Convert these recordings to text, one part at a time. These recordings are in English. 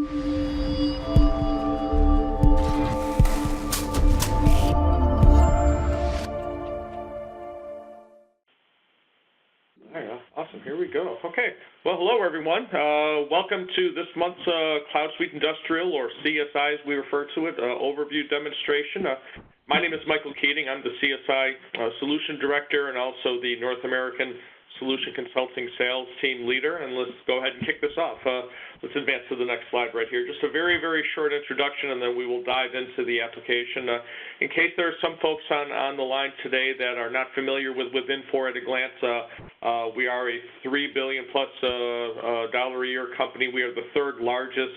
Awesome. Here we go. Okay. Well, hello, everyone. Welcome to this month's Cloud Suite Industrial, or CSI as we refer to it, overview demonstration. My name is Michael Keating. I'm the CSI Solution Director and also the North American Solution Consulting Sales Team Leader. And let's go ahead and kick this off. Let's advance to the next slide right here. Just a very, very short introduction, and then we will dive into the application. In case there are some folks on the line today that are not familiar with Infor at a glance, we are a $3 billion+ a year company. We are the third largest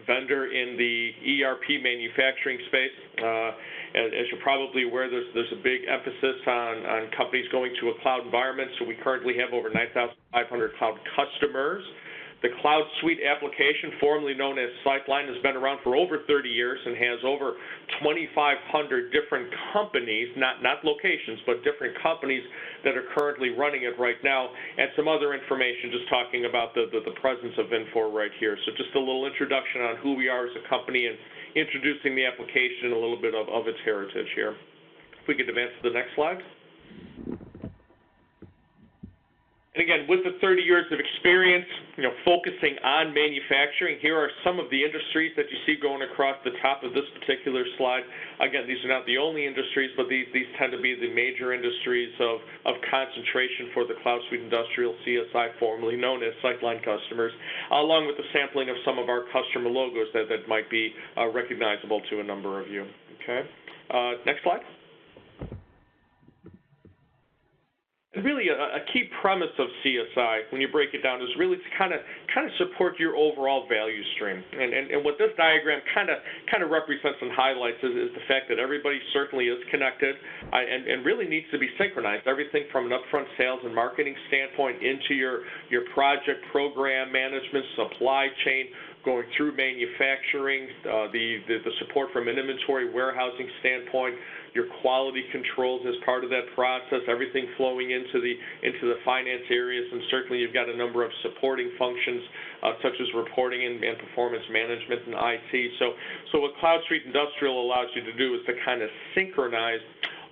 vendor in the ERP manufacturing space. As you're probably aware, there's a big emphasis on companies going to a cloud environment, so we currently have over 9,500 cloud customers. The Cloud Suite application, formerly known as Sightline, has been around for over 30 years and has over 2,500 different companies, not locations, but different companies that are currently running it right now, and some other information just talking about the presence of Infor right here. So just a little introduction on who we are as a company and introducing the application and a little bit of its heritage here. If we could advance to the next slide. And again, with the 30 years of experience, focusing on manufacturing, here are some of the industries that you see going across the top of this particular slide. Again, these are not the only industries, but these tend to be the major industries of concentration for the Cloud Suite Industrial CSI, formerly known as Sightline customers, along with the sampling of some of our customer logos that might be recognizable to a number of you. Okay. Next slide. And really, a key premise of CSI, when you break it down, is really to kind of support your overall value stream. And what this diagram kind of represents and highlights is the fact that everybody certainly is connected and really needs to be synchronized. Everything from an upfront sales and marketing standpoint into your project program management, supply chain, going through manufacturing, the support from an inventory warehousing standpoint, your quality controls as part of that process, everything flowing into the finance areas, and certainly you've got a number of supporting functions such as reporting and performance management and IT. So what Cloud Suite Industrial allows you to do is to kind of synchronize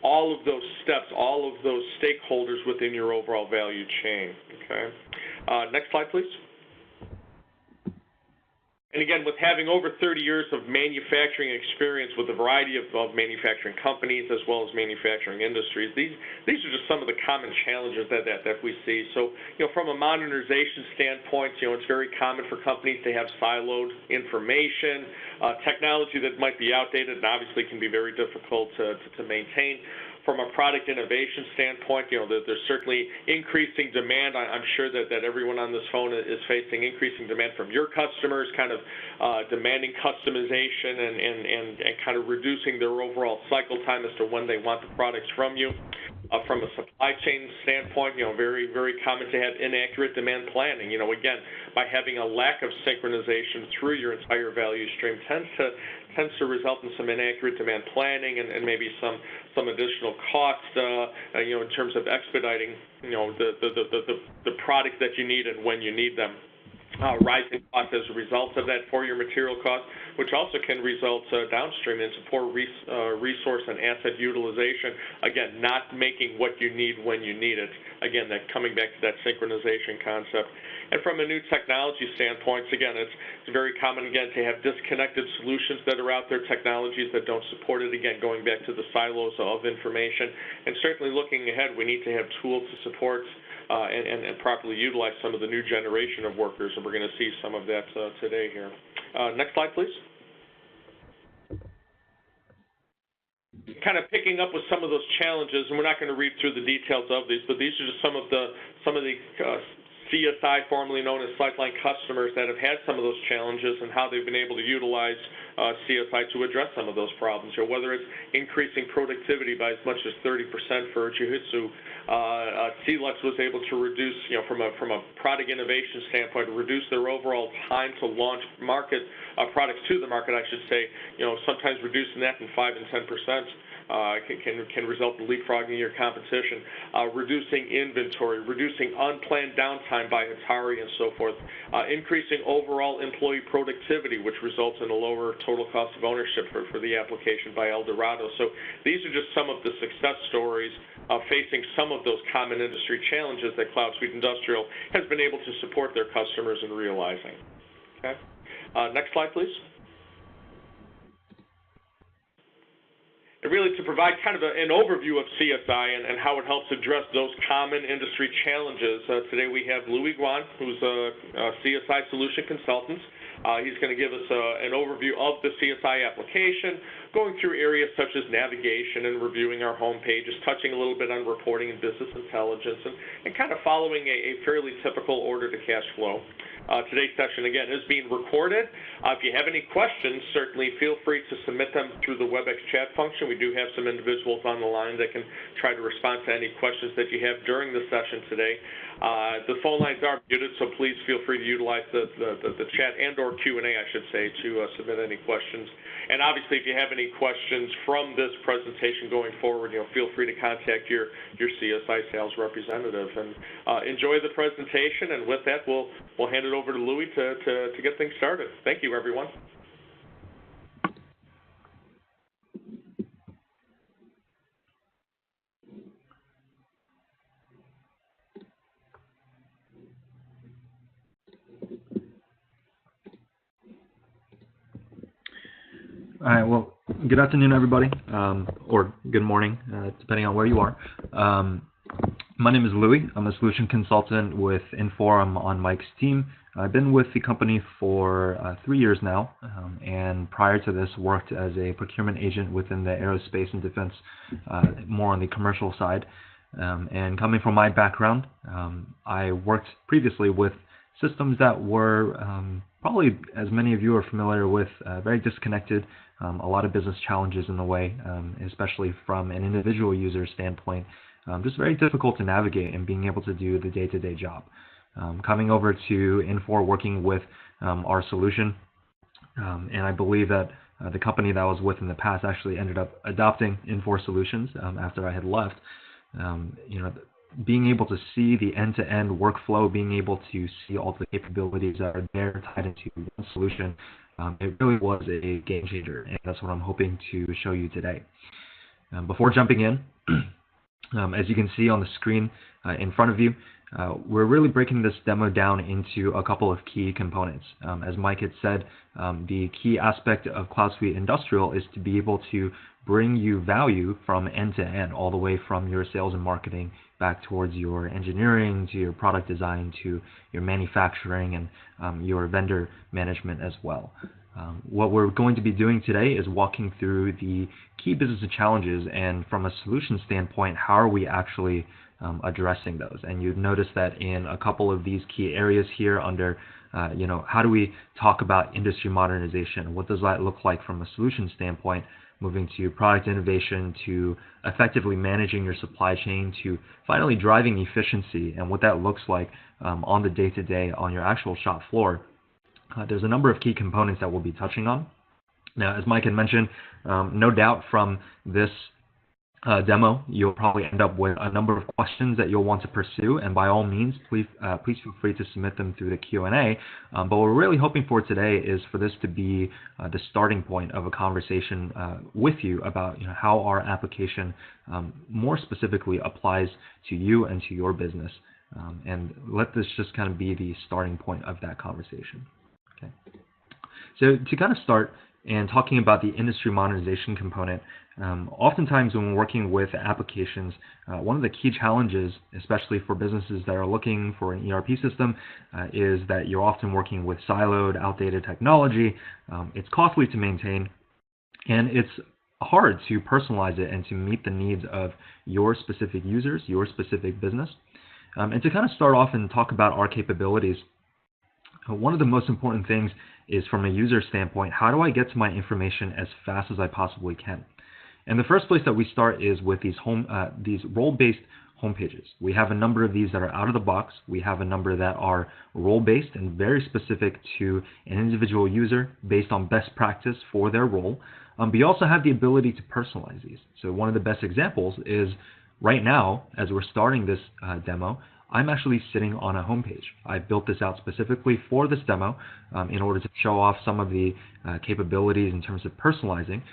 all of those steps, all of those stakeholders within your overall value chain. Okay. Next slide, please. And again, with having over 30 years of manufacturing experience with a variety of manufacturing companies as well as manufacturing industries, these are just some of the common challenges that we see. So, from a modernization standpoint, it's very common for companies to have siloed information, technology that might be outdated and obviously can be very difficult to maintain. From a product innovation standpoint, there's certainly increasing demand. I'm sure that everyone on this phone is facing increasing demand from your customers, kind of demanding customization and kind of reducing their overall cycle time as to when they want the products from you. From a supply chain standpoint, very, very common to have inaccurate demand planning. Again, by having a lack of synchronization through your entire value stream tends to result in some inaccurate demand planning and maybe some additional cost, in terms of expediting, the product that you need and when you need them. Rising costs as a result of that for your material costs, which also can result downstream into poor resource and asset utilization. Again, not making what you need when you need it. Again, that coming back to that synchronization concept. And from a new technology standpoint, again, it's very common, again, to have disconnected solutions that are out there, technologies that don't support it. Again, going back to the silos of information. And certainly looking ahead, we need to have tools to support and properly utilize some of the new generation of workers, and we're going to see some of that today here. Next slide, please. Kind of picking up with some of those challenges, and we're not going to read through the details of these, but these are just some of the CSI, formerly known as Sightline customers, that have had some of those challenges and how they've been able to utilize CSI to address some of those problems, or whether it's increasing productivity by as much as 30% for Jiu-Jitsu. CLEX was able to reduce, from a product innovation standpoint, reduce their overall time to launch products to the market, I should say, sometimes reducing that from 5 and 10%. can result in leapfrogging your competition, reducing inventory, reducing unplanned downtime by Atari and so forth, increasing overall employee productivity, which results in a lower total cost of ownership for the application by Eldorado. So these are just some of the success stories facing some of those common industry challenges that Cloud Suite Industrial has been able to support their customers in realizing. Okay. Next slide, please. And really to provide kind of an overview of CSI and how it helps address those common industry challenges, today we have Louis Guan, who's a CSI solution consultant. He's going to give us an overview of the CSI application, going through areas such as navigation and reviewing our home pages, touching a little bit on reporting and business intelligence, and kind of following a fairly typical order to cash flow. Today's session, again, is being recorded. If you have any questions, certainly feel free to submit them through the WebEx chat function. We do have some individuals on the line that can try to respond to any questions that you have during the session today. The phone lines are muted, so please feel free to utilize the chat and or Q&A, I should say, to submit any questions. And obviously, if you have any questions from this presentation going forward, feel free to contact your CSI sales representative. And enjoy the presentation. And with that, we'll hand it over to Louis to get things started. Thank you, everyone. All right, well, good afternoon, everybody, or good morning, depending on where you are. My name is Louis. I'm a solution consultant with Infor. I'm on Mike's team. I've been with the company for 3 years now, and prior to this, worked as a procurement agent within the aerospace and defense, more on the commercial side. And coming from my background, I worked previously with systems that were probably, as many of you are familiar with, very disconnected, a lot of business challenges in the way, especially from an individual user standpoint, just very difficult to navigate and being able to do the day-to-day job. Coming over to Infor, working with our solution, and I believe that the company that I was with in the past actually ended up adopting Infor solutions after I had left. Being able to see the end-to-end workflow, being able to see all the capabilities that are there tied into one solution, it really was a game changer, and that's what I'm hoping to show you today. Before jumping in, as you can see on the screen in front of you, we're really breaking this demo down into a couple of key components. As Mike had said, the key aspect of Cloud Suite Industrial is to be able to bring you value from end to end, all the way from your sales and marketing back towards your engineering, to your product design, to your manufacturing, and your vendor management as well. What we're going to be doing today is walking through the key business challenges, and from a solution standpoint, how are we actually addressing those. And you'd notice that in a couple of these key areas here under, how do we talk about industry modernization? What does that look like from a solution standpoint? Moving to product innovation, to effectively managing your supply chain, to finally driving efficiency and what that looks like on the day-to-day on your actual shop floor. There's a number of key components that we'll be touching on. Now, as Mike had mentioned, no doubt from this demo, you'll probably end up with a number of questions that you'll want to pursue, and by all means, please feel free to submit them through the Q&A. But what we're really hoping for today is for this to be the starting point of a conversation with you about how our application more specifically applies to you and to your business, and let this just kind of be the starting point of that conversation. Okay. So to kind of start and talking about the industry modernization component, oftentimes when we're working with applications, one of the key challenges, especially for businesses that are looking for an ERP system, is that you're often working with siloed, outdated technology. It's costly to maintain, and it's hard to personalize it and to meet the needs of your specific users, your specific business. And to kind of start off and talk about our capabilities, one of the most important things is, from a user standpoint, how do I get to my information as fast as I possibly can? And the first place that we start is with these role-based home pages. We have a number of these that are out of the box. We have a number that are role-based and very specific to an individual user based on best practice for their role. But you also have the ability to personalize these. So one of the best examples is right now, as we're starting this demo, I'm actually sitting on a homepage. I built this out specifically for this demo in order to show off some of the capabilities in terms of personalizing.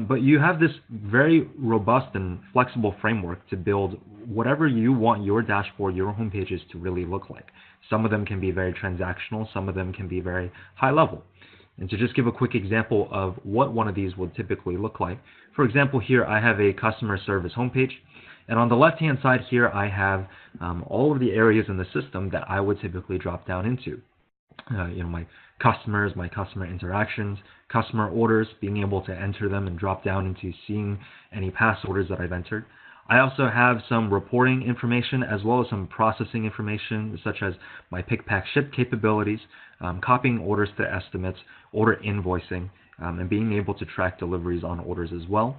But you have this very robust and flexible framework to build whatever you want your dashboard, your homepages to really look like. Some of them can be very transactional, some of them can be very high level. And to just give a quick example of what one of these would typically look like, for example, here I have a customer service homepage. And on the left-hand side here, I have all of the areas in the system that I would typically drop down into. My customers, my customer interactions, customer orders, being able to enter them and drop down into seeing any past orders that I've entered. I also have some reporting information as well as some processing information, such as my pick, pack, ship capabilities, copying orders to estimates, order invoicing, and being able to track deliveries on orders as well.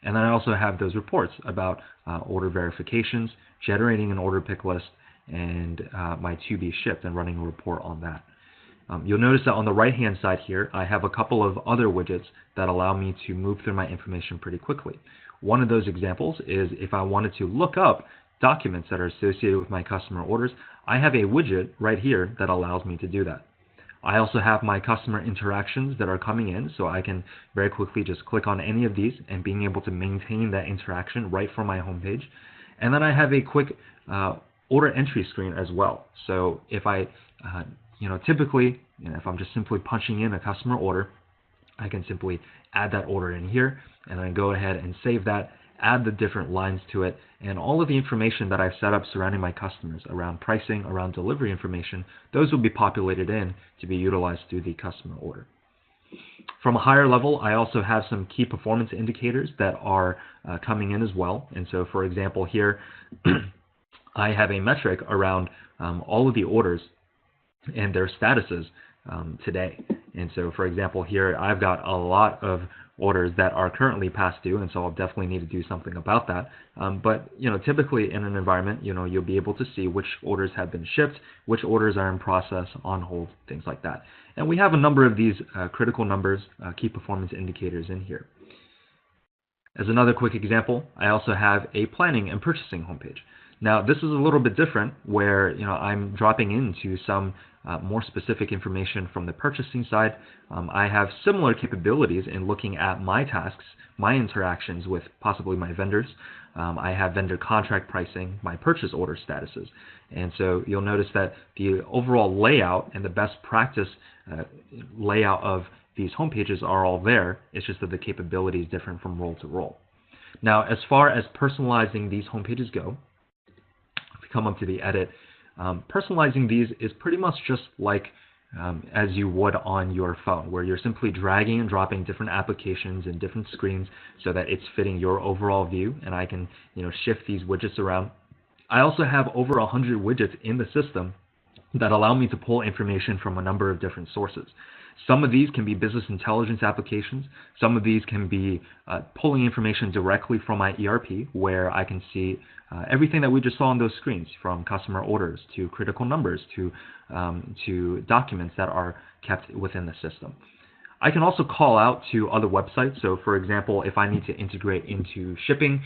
And then I also have those reports about order verifications, generating an order pick list, and my to be shipped, and running a report on that. You'll notice that on the right-hand side here, I have a couple of other widgets that allow me to move through my information pretty quickly. One of those examples is if I wanted to look up documents that are associated with my customer orders, I have a widget right here that allows me to do that. I also have my customer interactions that are coming in, so I can very quickly just click on any of these and being able to maintain that interaction right from my homepage. And then I have a quick order entry screen as well. So if I, typically, if I'm just simply punching in a customer order, I can simply add that order in here, and then go ahead and save that, add the different lines to it, and all of the information that I've set up surrounding my customers around pricing, around delivery information, those will be populated in to be utilized through the customer order. From a higher level, I also have some key performance indicators that are coming in as well. And so, for example, here I have a metric around all of the orders and their statuses today. And so, for example, here I've got a lot of orders that are currently past due, and so I'll definitely need to do something about that. But typically in an environment, you'll be able to see which orders have been shipped, which orders are in process, on hold, things like that. And we have a number of these critical numbers, key performance indicators in here. As another quick example, I also have a planning and purchasing homepage. Now, this is a little bit different where I'm dropping into some more specific information from the purchasing side. I have similar capabilities in looking at my tasks, my interactions with possibly my vendors. I have vendor contract pricing, my purchase order statuses. And so you'll notice that the overall layout and the best practice layout of these homepages are all there. It's just that the capability is different from role to role. Now, as far as personalizing these homepages go, come up to the edit, personalizing these is pretty much just like as you would on your phone, where you're simply dragging and dropping different applications and different screens so that it's fitting your overall view, and I can shift these widgets around. I also have over 100 widgets in the system that allow me to pull information from a number of different sources. Some of these can be business intelligence applications. Some of these can be pulling information directly from my ERP, where I can see everything that we just saw on those screens, from customer orders to critical numbers to documents that are kept within the system. I can also call out to other websites. So, for example, if I need to integrate into shipping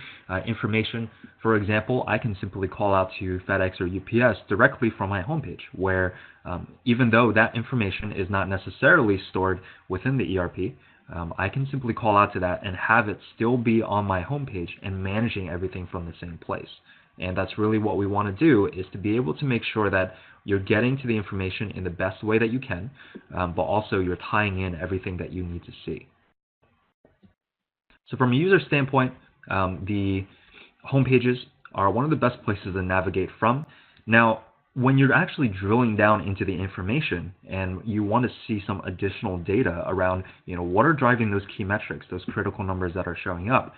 information, for example, I can simply call out to FedEx or UPS directly from my homepage, where even though that information is not necessarily stored within the ERP, I can simply call out to that and have it still be on my homepage and managing everything from the same place. And that's really what we want to do, is to be able to make sure that you're getting to the information in the best way that you can, but also you're tying in everything that you need to see. So from a user standpoint, the home pages are one of the best places to navigate from. Now, when you're actually drilling down into the information and you want to see some additional data around, what are driving those key metrics, those critical numbers that are showing up,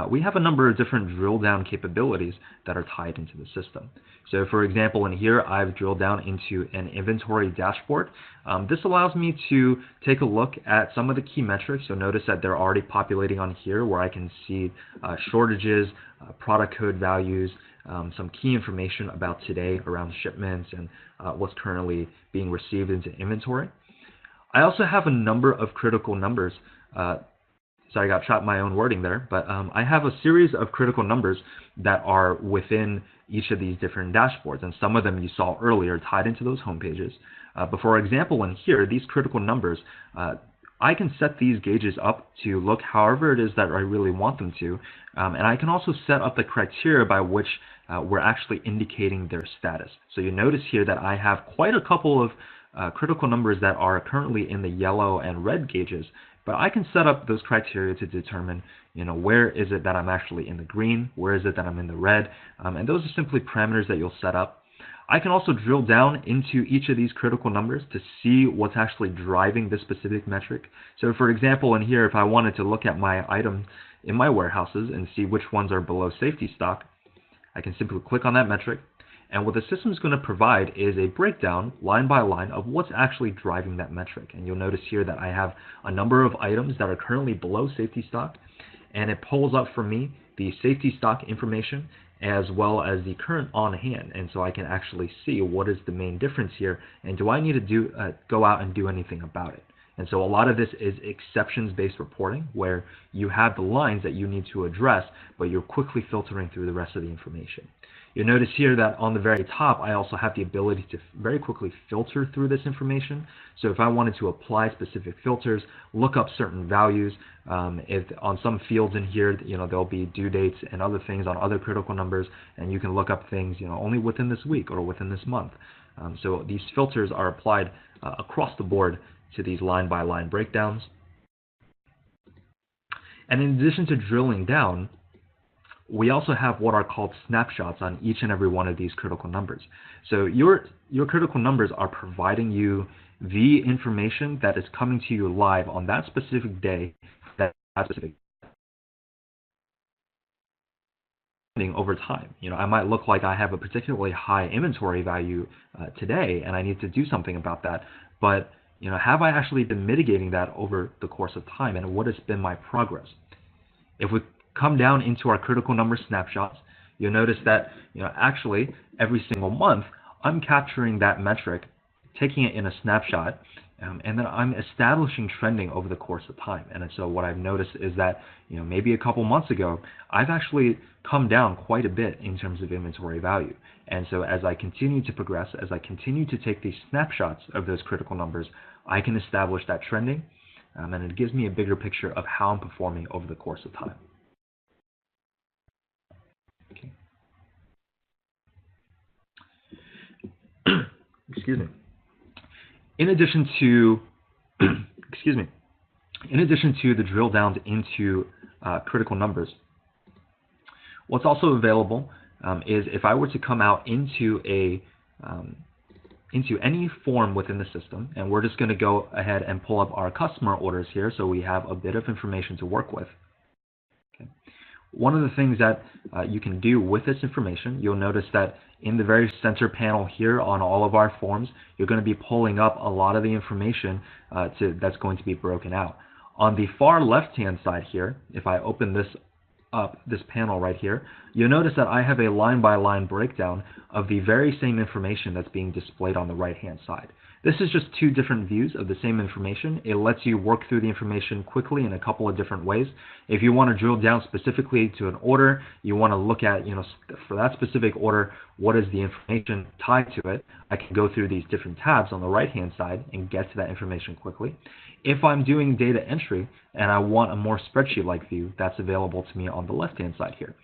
we have a number of different drill down capabilities that are tied into the system. So for example, in here, I've drilled down into an inventory dashboard. This allows me to take a look at some of the key metrics. You'll notice that they're already populating on here, where I can see shortages, product code values, some key information about today around shipments and what's currently being received into inventory. I also have a number of critical numbers sorry, I got trapped in my own wording there, but I have a series of critical numbers that are within each of these different dashboards, and some of them you saw earlier tied into those home pages. But for example, in here, these critical numbers, I can set these gauges up to look however it is that I really want them to, and I can also set up the criteria by which we're actually indicating their status. So you notice here that I have quite a couple of critical numbers that are currently in the yellow and red gauges, but I can set up those criteria to determine, where is it that I'm actually in the green, where is it that I'm in the red, and those are simply parameters that you'll set up. I can also drill down into each of these critical numbers to see what's actually driving this specific metric. So for example, in here, if I wanted to look at my items in my warehouses and see which ones are below safety stock, I can simply click on that metric. And what the system is going to provide is a breakdown line by line of what's actually driving that metric. And you'll notice here that I have a number of items that are currently below safety stock, and it pulls up for me the safety stock information as well as the current on hand, and so I can actually see what is the main difference here, and do I need to go out and do anything about it. And so a lot of this is exceptions-based reporting, where you have the lines that you need to address, but you're quickly filtering through the rest of the information. You'll notice here that on the very top, I also have the ability to very quickly filter through this information. So if I wanted to apply specific filters, look up certain values, if on some fields in here, there'll be due dates and other things on other critical numbers, and you can look up things, only within this week or within this month. So these filters are applied across the board to these line-by-line breakdowns. And in addition to drilling down, we also have what are called snapshots on each and every one of these critical numbers. So your critical numbers are providing you the information that is coming to you live on that specific day, that specific over time. I might look like I have a particularly high inventory value today, and I need to do something about that. But have I actually been mitigating that over the course of time, and what has been my progress? If we come down into our critical number snapshots, you'll notice that actually every single month I'm capturing that metric, taking it in a snapshot, and then I'm establishing trending over the course of time. And so what I've noticed is that maybe a couple months ago I've actually come down quite a bit in terms of inventory value. And so as I continue to progress, as I continue to take these snapshots of those critical numbers, I can establish that trending, and it gives me a bigger picture of how I'm performing over the course of time. Okay. Excuse me. In addition to, in addition to the drill downs into critical numbers, what's also available is if I were to come out into any form within the system, and we're just going to go ahead and pull up our customer orders here, so we have a bit of information to work with. Okay. One of the things that you can do with this information, you'll notice that in the very center panel here on all of our forms, you're going to be pulling up a lot of the information that's going to be broken out. On the far left-hand side here, if I open this up, this panel right here, you'll notice that I have a line-by-line breakdown of the very same information that's being displayed on the right-hand side. This is just two different views of the same information. It lets you work through the information quickly in a couple of different ways. If you want to drill down specifically to an order, you want to look at, for that specific order, what is the information tied to it, I can go through these different tabs on the right-hand side and get to that information quickly. If I'm doing data entry and I want a more spreadsheet-like view, that's available to me on the left-hand side here.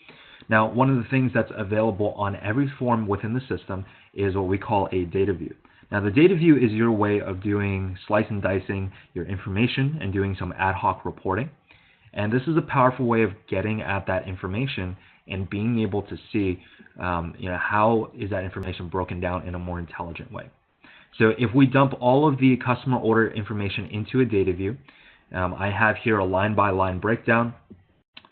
Now, one of the things that's available on every form within the system is what we call a data view. Now, the data view is your way of doing slice and dicing your information and doing some ad hoc reporting. And this is a powerful way of getting at that information and being able to see, how is that information broken down in a more intelligent way. So if we dump all of the customer order information into a data view, I have here a line-by-line breakdown,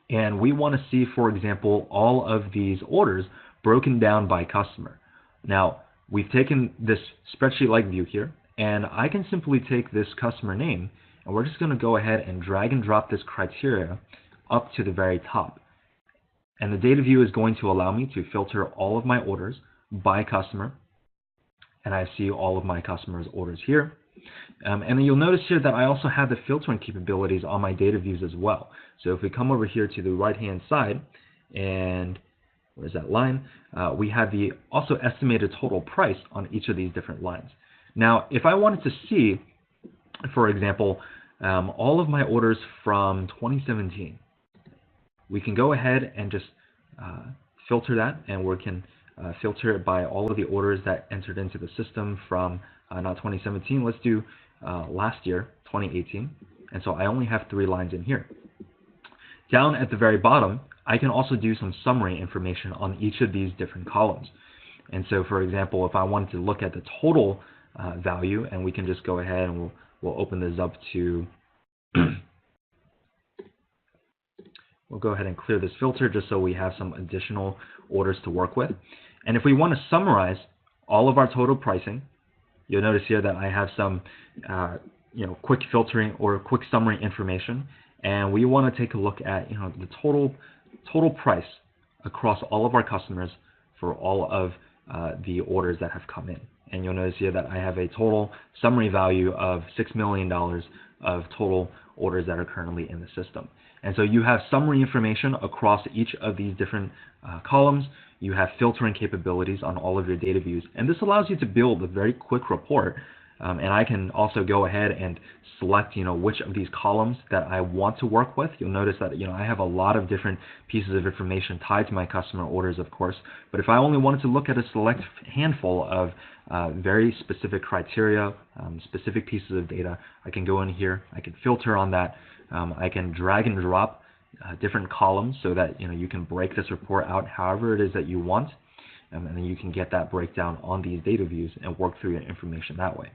and we want to see, for example, all of these orders broken down by customer. Now, we've taken this spreadsheet-like view here, and I can simply take this customer name, and we're just going to go ahead and drag and drop this criteria up to the very top. And the data view is going to allow me to filter all of my orders by customer, and I see all of my customers' orders here. And then you'll notice here that I also have the filtering capabilities on my data views as well. So if we come over here to the right-hand side, and where's that line? We have the also estimated total price on each of these different lines. Now, if I wanted to see, for example, all of my orders from 2017, we can go ahead and just filter that, and we can filter it by all of the orders that entered into the system from not 2017, let's do last year, 2018. And so I only have 3 lines in here. Down at the very bottom, I can also do some summary information on each of these different columns. And so, for example, if I wanted to look at the total value, and we can just go ahead and we'll open this up to we'll go ahead and clear this filter just so we have some additional orders to work with. And if we want to summarize all of our total pricing, you'll notice here that I have some quick filtering or quick summary information, and we want to take a look at the total price across all of our customers for all of the orders that have come in. And you'll notice here that I have a total summary value of $6 million of total orders that are currently in the system. And so you have summary information across each of these different columns. You have filtering capabilities on all of your data views. And this allows you to build a very quick report. And I can also go ahead and select, which of these columns that I want to work with. You'll notice that, I have a lot of different pieces of information tied to my customer orders, of course. But if I only wanted to look at a select handful of very specific criteria, specific pieces of data, I can go in here. I can filter on that. I can drag and drop different columns so that, you can break this report out however it is that you want. And then you can get that breakdown on these data views and work through your information that way.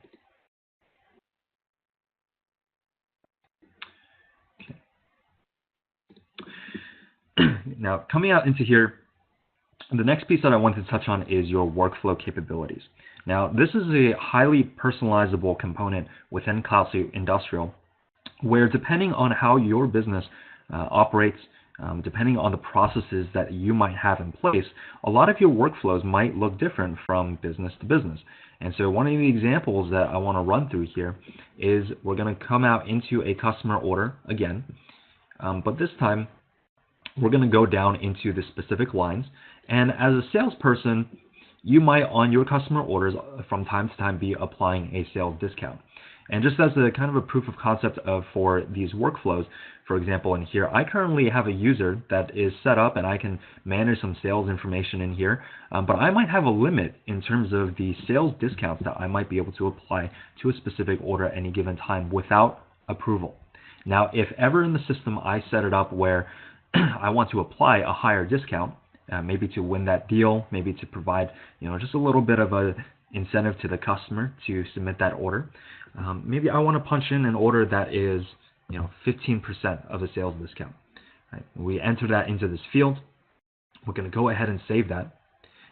Now, coming out into here, the next piece that I wanted to touch on is your workflow capabilities. Now, this is a highly personalizable component within Cloudsuite Industrial, where depending on how your business operates, depending on the processes that you might have in place, a lot of your workflows might look different from business to business. And so one of the examples that I want to run through here is we're going to come out into a customer order again, but this time we're going to go down into the specific lines. And as a salesperson, you might on your customer orders from time to time be applying a sales discount. And just as a kind of a proof of concept for these workflows, for example, in here, I currently have a user that is set up and I can manage some sales information in here, but I might have a limit in terms of the sales discounts that I might be able to apply to a specific order at any given time without approval. Now, if ever in the system I set it up where I want to apply a higher discount, maybe to win that deal, maybe to provide just a little bit of a incentive to the customer to submit that order. Maybe I want to punch in an order that is 15% of a sales discount. Right? We enter that into this field. We're going to go ahead and save that.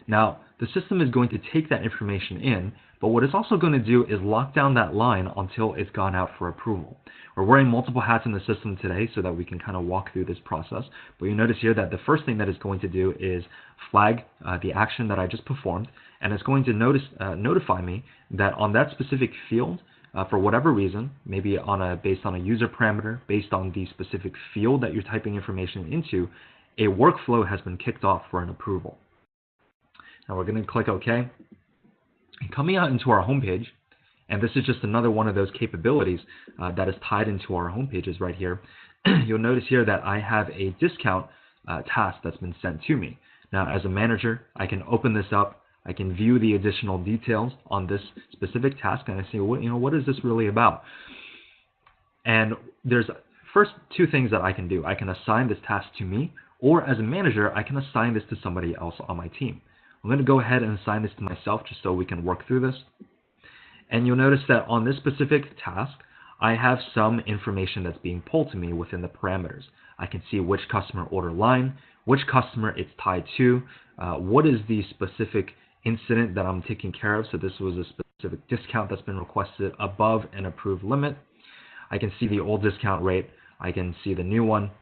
Now, the system is going to take that information in, but what it's also going to do is lock down that line until it's gone out for approval. We're wearing multiple hats in the system today so that we can kind of walk through this process. But you notice here that the first thing that it's going to do is flag the action that I just performed, and it's going to notify me that on that specific field, for whatever reason, maybe based on a user parameter, based on the specific field that you're typing information into, a workflow has been kicked off for an approval. Now we're going to click OK. And coming out into our home page, and this is just another one of those capabilities that is tied into our home pages right here, you'll notice here that I have a discount task that's been sent to me. Now, as a manager, I can open this up. I can view the additional details on this specific task, and I say, what is this really about? And there's first two things that I can do. I can assign this task to me, or as a manager, I can assign this to somebody else on my team. I'm going to go ahead and assign this to myself just so we can work through this. And you'll notice that on this specific task, I have some information that's being pulled to me within the parameters. I can see which customer order line, which customer it's tied to, what is the specific incident that I'm taking care of. So this was a specific discount that's been requested above an approved limit. I can see the old discount rate. I can see the new one,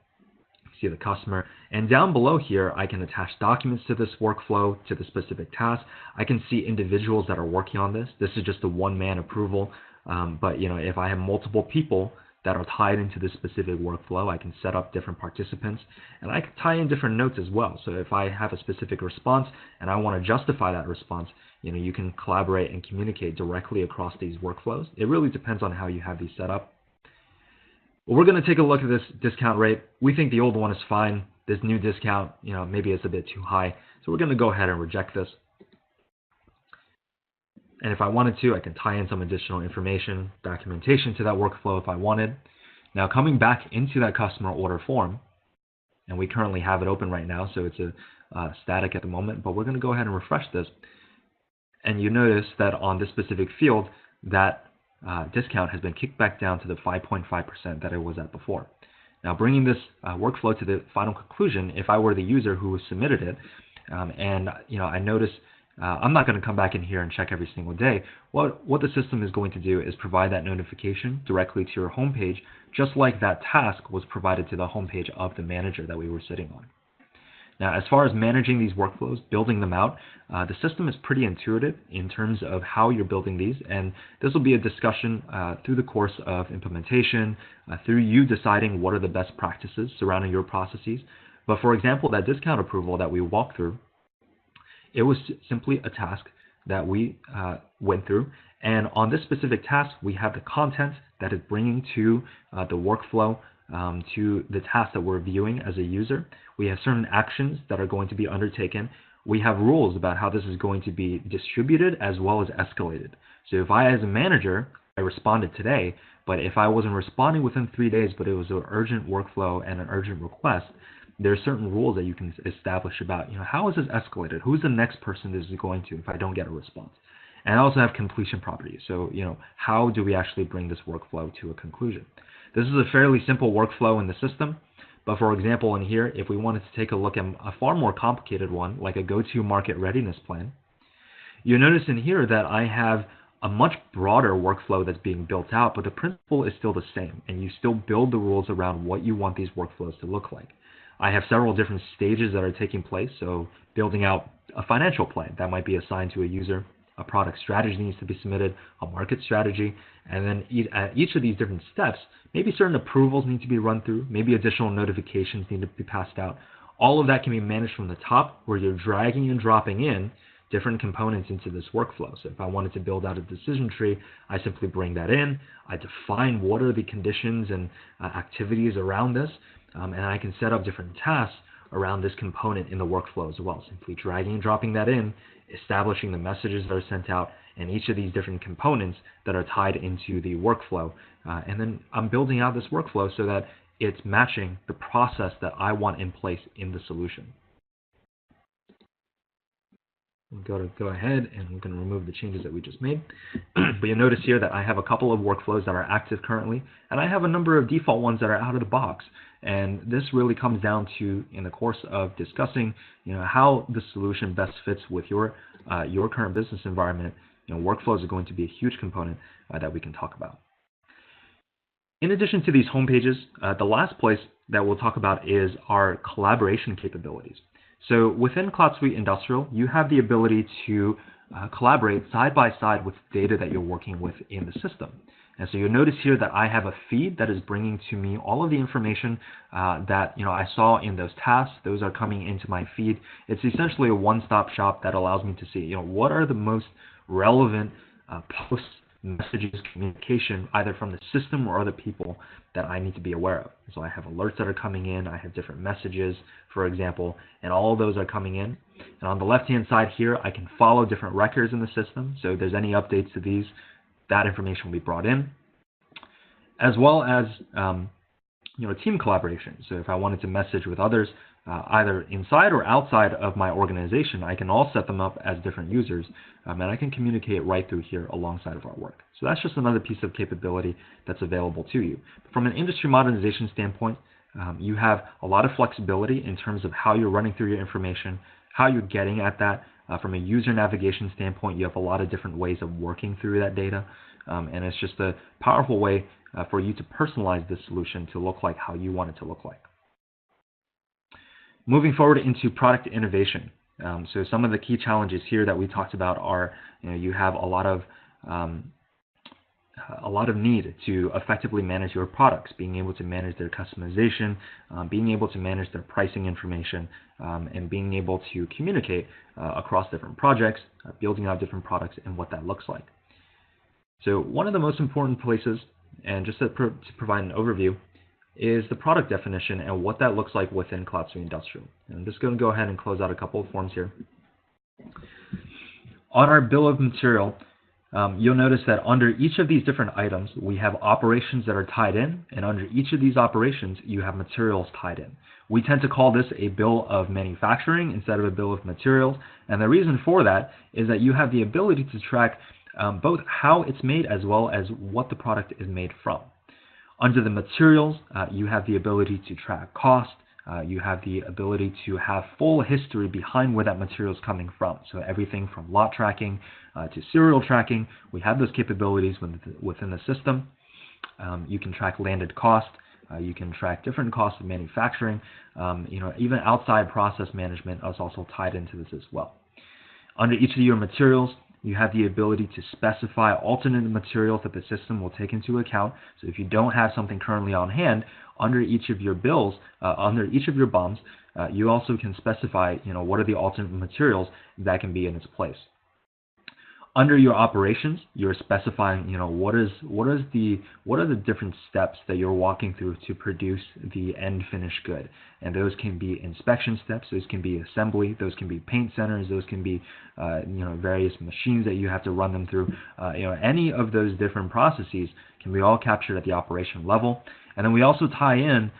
see the customer. And down below here, I can attach documents to this workflow, to the specific task. I can see individuals that are working on this. This is just a one-man approval. But if I have multiple people that are tied into this specific workflow, I can set up different participants, and I can tie in different notes as well. So if I have a specific response and I want to justify that response, you can collaborate and communicate directly across these workflows. It really depends on how you have these set up. Well, we're going to take a look at this discount rate. We think the old one is fine. This new discount, maybe it's a bit too high. So we're going to go ahead and reject this. And if I wanted to, I can tie in some additional information, documentation to that workflow if I wanted. Now coming back into that customer order form, and we currently have it open right now, so it's static at the moment, but we're going to go ahead and refresh this. And you notice that on this specific field, that discount has been kicked back down to the 5.5% that it was at before. Now bringing this workflow to the final conclusion, if I were the user who submitted it, and I notice I'm not going to come back in here and check every single day. What the system is going to do is provide that notification directly to your homepage, just like that task was provided to the homepage of the manager that we were sitting on. Now, as far as managing these workflows, building them out, the system is pretty intuitive in terms of how you're building these, and this will be a discussion through the course of implementation, through you deciding what are the best practices surrounding your processes. But for example, that discount approval that we walked through, it was simply a task that we went through, and on this specific task, we have the content that is bringing to the workflow, to the task that we're viewing as a user. We have certain actions that are going to be undertaken. We have rules about how this is going to be distributed as well as escalated. So if I, as a manager, I responded today, but if I wasn't responding within 3 days, but it was an urgent workflow and an urgent request, there are certain rules that you can establish about, how is this escalated? Who's the next person this is going to if I don't get a response? And I also have completion properties. So, how do we actually bring this workflow to a conclusion? This is a fairly simple workflow in the system. But for example, in here, if we wanted to take a look at a far more complicated one, like a go-to-market readiness plan, you notice in here that I have a much broader workflow that's being built out, but the principle is still the same, and you still build the rules around what you want these workflows to look like. I have several different stages that are taking place, so building out a financial plan that might be assigned to a user, a product strategy needs to be submitted, a market strategy, and then at each of these different steps, maybe certain approvals need to be run through, maybe additional notifications need to be passed out. All of that can be managed from the top, where you're dragging and dropping in different components into this workflow. So if I wanted to build out a decision tree, I simply bring that in, I define what are the conditions and activities around this, and I can set up different tasks around this component in the workflow as well, simply dragging and dropping that in, establishing the messages that are sent out, and each of these different components that are tied into the workflow. And then I'm building out this workflow so that it's matching the process that I want in place in the solution. Go ahead and I'm going to remove the changes that we just made. But you'll notice here that I have a couple of workflows that are active currently, and I have a number of default ones that are out of the box. And this really comes down to, in the course of discussing, how the solution best fits with your current business environment. Workflows are going to be a huge component that we can talk about. In addition to these home pages, the last place that we'll talk about is our collaboration capabilities. So within Cloud Suite Industrial, you have the ability to collaborate side by side with data that you're working with in the system. And so you'll notice here that I have a feed that is bringing to me all of the information that I saw in those tasks. Those are coming into my feed. It's essentially a one-stop shop that allows me to see what are the most relevant posts, messages, communication, either from the system or other people that I need to be aware of. So I have alerts that are coming in, I have different messages, for example, and all of those are coming in. And on the left-hand side here, I can follow different records in the system. So if there's any updates to these, that information will be brought in, as well as team collaboration. So if I wanted to message with others, either inside or outside of my organization, I can all set them up as different users, and I can communicate right through here alongside of our work. So that's just another piece of capability that's available to you. From an industry modernization standpoint, you have a lot of flexibility in terms of how you're running through your information, how you're getting at that. From a user navigation standpoint, you have a lot of different ways of working through that data, and it's just a powerful way for you to personalize this solution to look like how you want it to look like. Moving forward into product innovation. So some of the key challenges here that we talked about are, you have a lot of a lot of need to effectively manage your products, being able to manage their customization, being able to manage their pricing information, and being able to communicate across different projects, building out different products, and what that looks like. So one of the most important places, and just to provide an overview, is the product definition and what that looks like within Cloud Suite Industrial. And I'm just going to go ahead and close out a couple of forms here. On our bill of material, you'll notice that under each of these different items, we have operations that are tied in, and under each of these operations, you have materials tied in. We tend to call this a bill of manufacturing instead of a bill of materials, and the reason for that is that you have the ability to track both how it's made as well as what the product is made from. Under the materials, you have the ability to track cost. You have the ability to have full history behind where that material is coming from. So everything from lot tracking to serial tracking, we have those capabilities within the system. You can track landed cost. You can track different costs of manufacturing. Even outside process management is also tied into this as well. Under each of your materials, you have the ability to specify alternate materials that the system will take into account. So if you don't have something currently on hand, under each of your bills, under each of your BOMs, you also can specify, what are the alternate materials that can be in its place. Under your operations, you're specifying, what are the different steps that you're walking through to produce the end finished good. And those can be inspection steps, those can be assembly, those can be paint centers, those can be, various machines that you have to run them through. Any of those different processes can be all captured at the operation level. And then we also tie in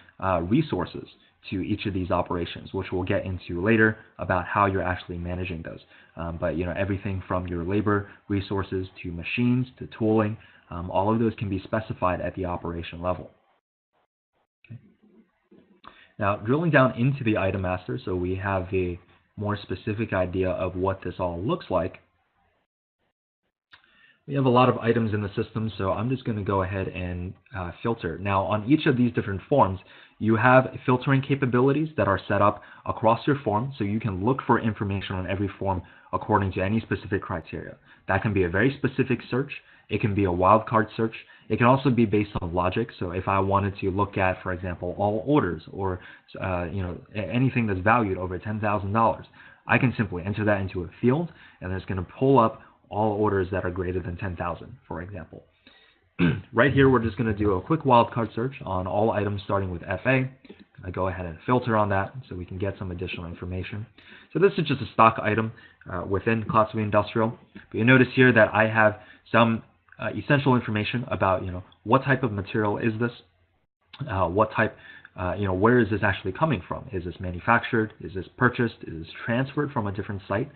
resources to each of these operations, which we'll get into later about how you're actually managing those. But everything from your labor resources to machines to tooling, all of those can be specified at the operation level. Okay. Now, drilling down into the item master, so we have a more specific idea of what this all looks like. We have a lot of items in the system, so I'm just going to go ahead and filter. Now, on each of these different forms, you have filtering capabilities that are set up across your form, so you can look for information on every form according to any specific criteria. That can be a very specific search. It can be a wildcard search. It can also be based on logic. So if I wanted to look at, for example, all orders or anything that's valued over $10,000, I can simply enter that into a field, and it's going to pull up all orders that are greater than 10,000, for example. Right here, we're just going to do a quick wildcard search on all items starting with FA. I go ahead and filter on that so we can get some additional information. So this is just a stock item within Cloud Suite Industrial. But you notice here that I have some essential information about what type of material is this, what type, where is this actually coming from? Is this manufactured? Is this purchased? Is this transferred from a different site?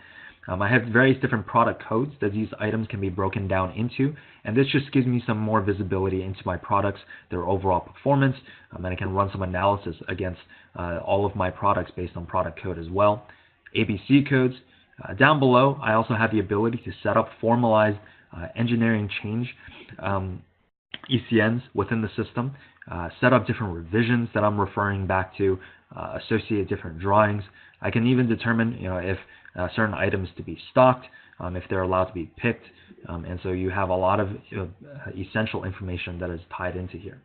I have various different product codes that these items can be broken down into, and this just gives me some more visibility into my products, their overall performance, and I can run some analysis against all of my products based on product code as well. ABC codes. Down below, I also have the ability to set up formalized engineering change ECNs within the system, set up different revisions that I'm referring back to, associate different drawings. I can even determine if certain items to be stocked, if they're allowed to be picked, and so you have a lot of essential information that is tied into here.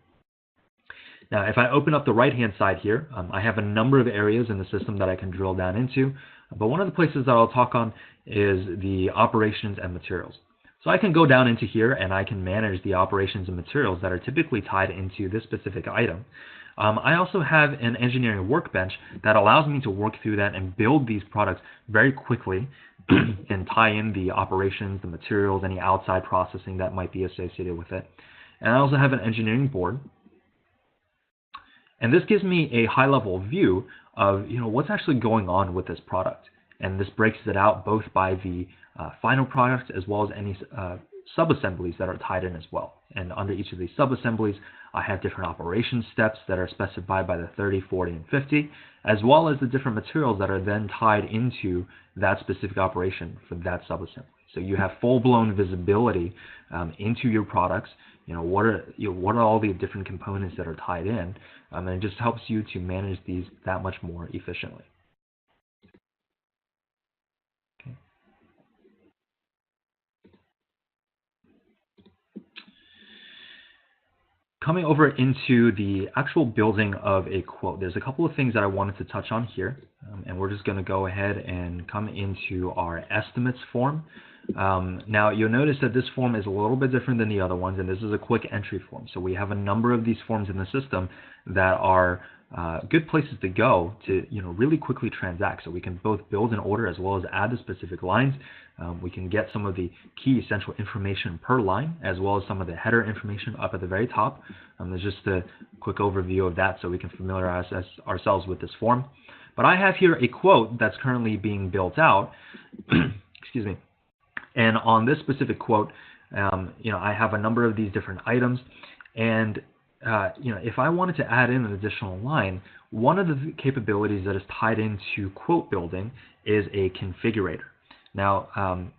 Now, if I open up the right-hand side here, I have a number of areas in the system that I can drill down into, but one of the places that I'll talk on is the operations and materials. So I can go down into here and I can manage the operations and materials that are typically tied into this specific item. I also have an engineering workbench that allows me to work through that and build these products very quickly and tie in the operations, the materials, any outside processing that might be associated with it. And I also have an engineering board. And this gives me a high-level view of what's actually going on with this product. And this breaks it out both by the final product as well as any sub-assemblies that are tied in as well. And under each of these sub-assemblies, I have different operation steps that are specified by the 30, 40, and 50, as well as the different materials that are then tied into that specific operation for that sub-assembly. So you have full-blown visibility into your products. What are all the different components that are tied in, and it just helps you to manage these that much more efficiently. Coming over into the actual building of a quote, there's a couple of things that I wanted to touch on here, and we're just going to go ahead and come into our estimates form. Now, you'll notice that this form is a little bit different than the other ones, and this is a quick entry form. So we have a number of these forms in the system that are good places to go to really quickly transact. So we can both build an order as well as add the specific lines. We can get some of the key essential information per line, as well as some of the header information up at the very top. There's just a quick overview of that so we can familiarize ourselves with this form. But I have here a quote that's currently being built out. Excuse me. And on this specific quote, I have a number of these different items. And if I wanted to add in an additional line, one of the capabilities that is tied into quote building is a configurator. Now,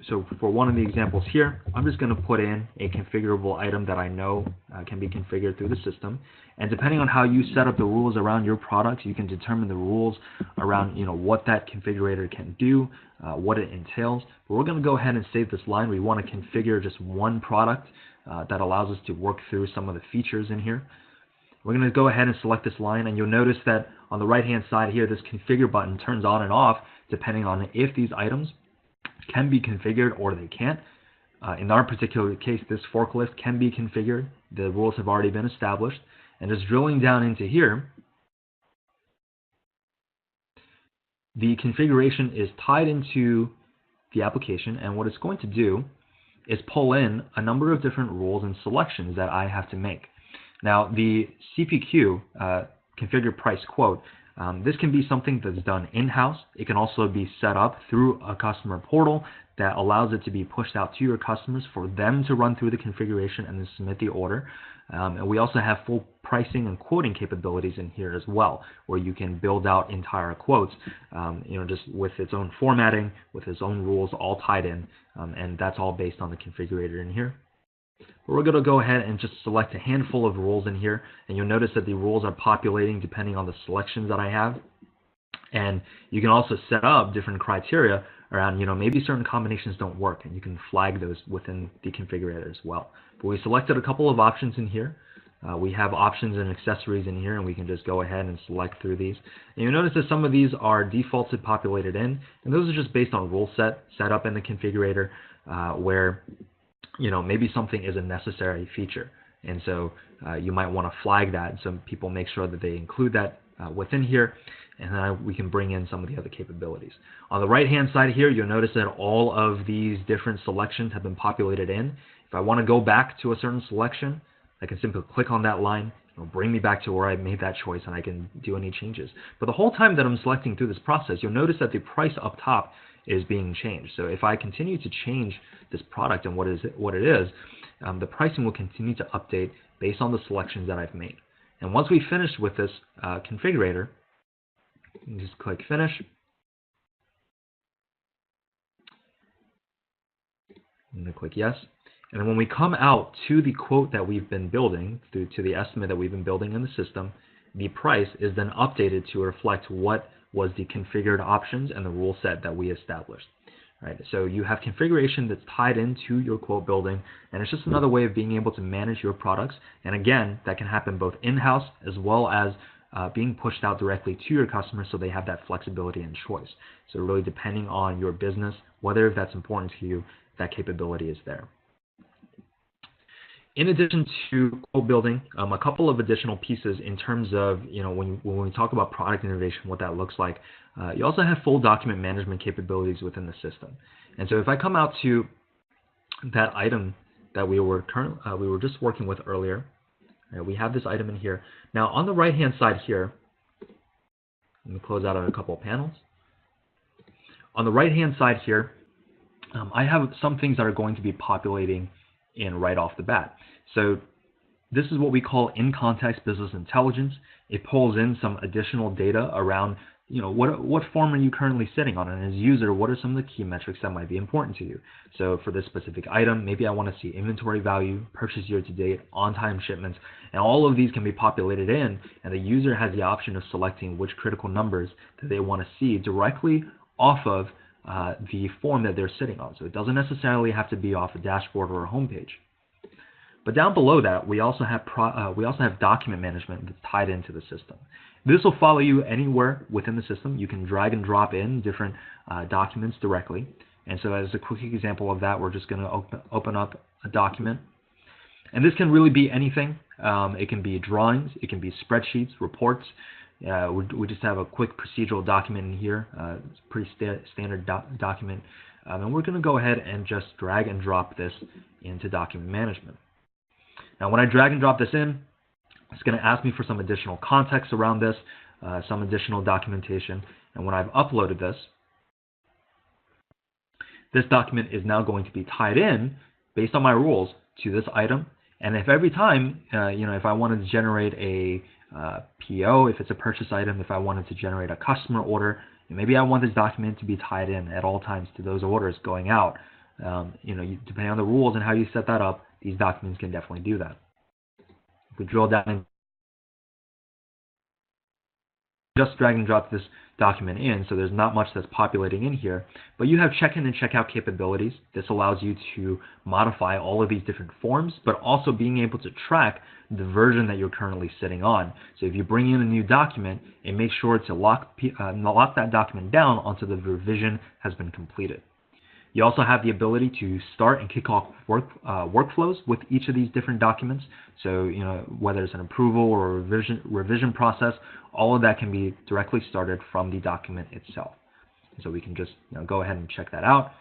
so for one of the examples here, I'm just going to put in a configurable item that I know can be configured through the system. And depending on how you set up the rules around your product, you can determine the rules around what that configurator can do, what it entails. But we're going to go ahead and save this line. We want to configure just one product that allows us to work through some of the features in here. We're going to go ahead and select this line, and you'll notice that on the right-hand side here, this configure button turns on and off depending on if these items can be configured or they can't. In our particular case, this forklift can be configured. The rules have already been established. And just drilling down into here, the configuration is tied into the application, and what it's going to do is pull in a number of different rules and selections that I have to make. Now, the CPQ, configure price quote, this can be something that's done in-house. It can also be set up through a customer portal that allows it to be pushed out to your customers for them to run through the configuration and then submit the order. And we also have full pricing and quoting capabilities in here as well, where you can build out entire quotes, just with its own formatting, with its own rules all tied in, and that's all based on the configurator in here. But we're going to go ahead and just select a handful of rules in here, and you'll notice that the rules are populating depending on the selections that I have. And you can also set up different criteria around, maybe certain combinations don't work, and you can flag those within the configurator as well. But we selected a couple of options in here. We have options and accessories in here, and we can just go ahead and select through these. And you'll notice that some of these are defaulted populated in, and those are just based on rule set up in the configurator, where maybe something is a necessary feature. And so you might want to flag that, so people make sure that they include that within here, and then we can bring in some of the other capabilities. On the right-hand side here, you'll notice that all of these different selections have been populated in. If I want to go back to a certain selection, I can simply click on that line. It'll bring me back to where I made that choice, and I can do any changes. But the whole time that I'm selecting through this process, you'll notice that the price up top is being changed. So if I continue to change this product and what it is, the pricing will continue to update based on the selections that I've made. And once we finish with this configurator, you can just click Finish. I'm going to click Yes. And then when we come out to the quote that we've been building, to the estimate that we've been building in the system, the price is then updated to reflect what was the configured options and the rule set that we established. Right? So you have configuration that's tied into your quote building, and it's just another way of being able to manage your products. And again, that can happen both in-house as well as being pushed out directly to your customers, so they have that flexibility and choice. So really depending on your business, whether that's important to you, that capability is there. In addition to quote building, a couple of additional pieces in terms of, when we talk about product innovation, what that looks like. You also have full document management capabilities within the system. And so if I come out to that item that we were just working with earlier, we have this item in here. Now on the right-hand side here, let me close out on a couple of panels. On the right-hand side here, I have some things that are going to be populating in right off the bat. So this is what we call in-context business intelligence. It pulls in some additional data around, what form are you currently sitting on, and as a user, what are some of the key metrics that might be important to you? So for this specific item, maybe I want to see inventory value, purchase year to date, on-time shipments, and all of these can be populated in, and the user has the option of selecting which critical numbers that they want to see directly off of the form that they're sitting on. So it doesn't necessarily have to be off a dashboard or a homepage. But down below that, we also have document management that's tied into the system. This will follow you anywhere within the system. You can drag and drop in different documents directly. And so as a quick example of that, we're just going to open up a document. And this can really be anything. It can be drawings, it can be spreadsheets, reports. We just have a quick procedural document in here. It's a pretty standard document. And we're going to go ahead and just drag and drop this into document management. Now, when I drag and drop this in, it's going to ask me for some additional context around this, some additional documentation. And when I've uploaded this, this document is now going to be tied in, based on my rules, to this item. And if every time, if I wanted to generate a PO, if it's a purchase item, if I wanted to generate a customer order, maybe I want this document to be tied in at all times to those orders going out. Depending on the rules and how you set that up, these documents can definitely do that. If we drill down, just drag and drop this document in, so there's not much that's populating in here, but you have check-in and check-out capabilities. This allows you to modify all of these different forms, but also being able to track the version that you're currently sitting on. So if you bring in a new document, it makes sure to lock that document down until the revision has been completed. You also have the ability to start and kick off workflows with each of these different documents. So, whether it's an approval or a revision process, all of that can be directly started from the document itself. So we can just go ahead and check that out.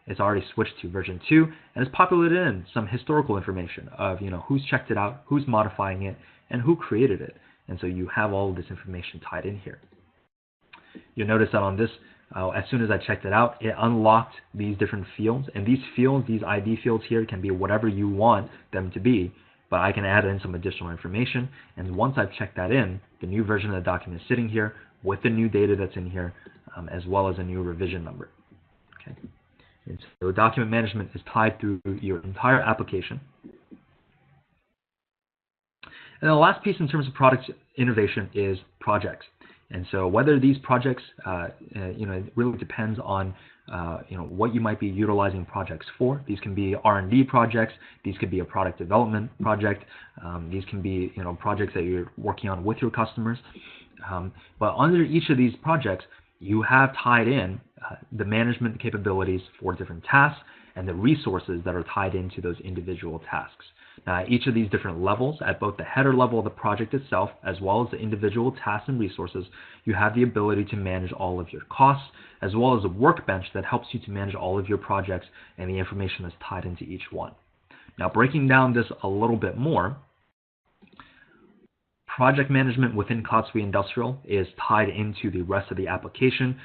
It's already switched to version 2, and it's populated in some historical information of who's checked it out, who's modifying it, and who created it. And so you have all of this information tied in here. You'll notice that on this, as soon as I checked it out, it unlocked these different fields. And these fields, these ID fields here, can be whatever you want them to be. But I can add in some additional information. And once I've checked that in, the new version of the document is sitting here with the new data that's in here, as well as a new revision number. Okay. And so document management is tied through your entire application. And the last piece in terms of product innovation is projects. And so whether these projects, it really depends on, what you might be utilizing projects for. These can be R&D projects. These could be a product development project. These can be, projects that you're working on with your customers. But under each of these projects, you have tied in the management capabilities for different tasks and the resources that are tied into those individual tasks. Now, at each of these different levels, at both the header level of the project itself, as well as the individual tasks and resources, you have the ability to manage all of your costs, as well as a workbench that helps you to manage all of your projects and the information that's tied into each one. Now, breaking down this a little bit more, project management within Cloud Suite Industrial is tied into the rest of the application,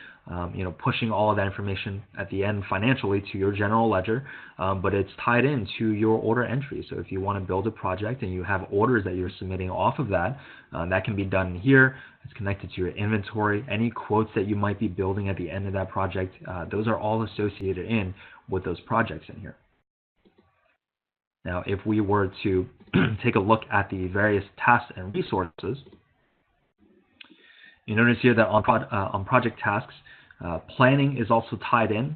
pushing all of that information at the end financially to your general ledger, but it's tied into your order entry. So if you want to build a project and you have orders that you're submitting off of that, that can be done here. It's connected to your inventory. Any quotes that you might be building at the end of that project, those are all associated in with those projects in here. Now, if we were to take a look at the various tasks and resources, you notice here that on project tasks, planning is also tied in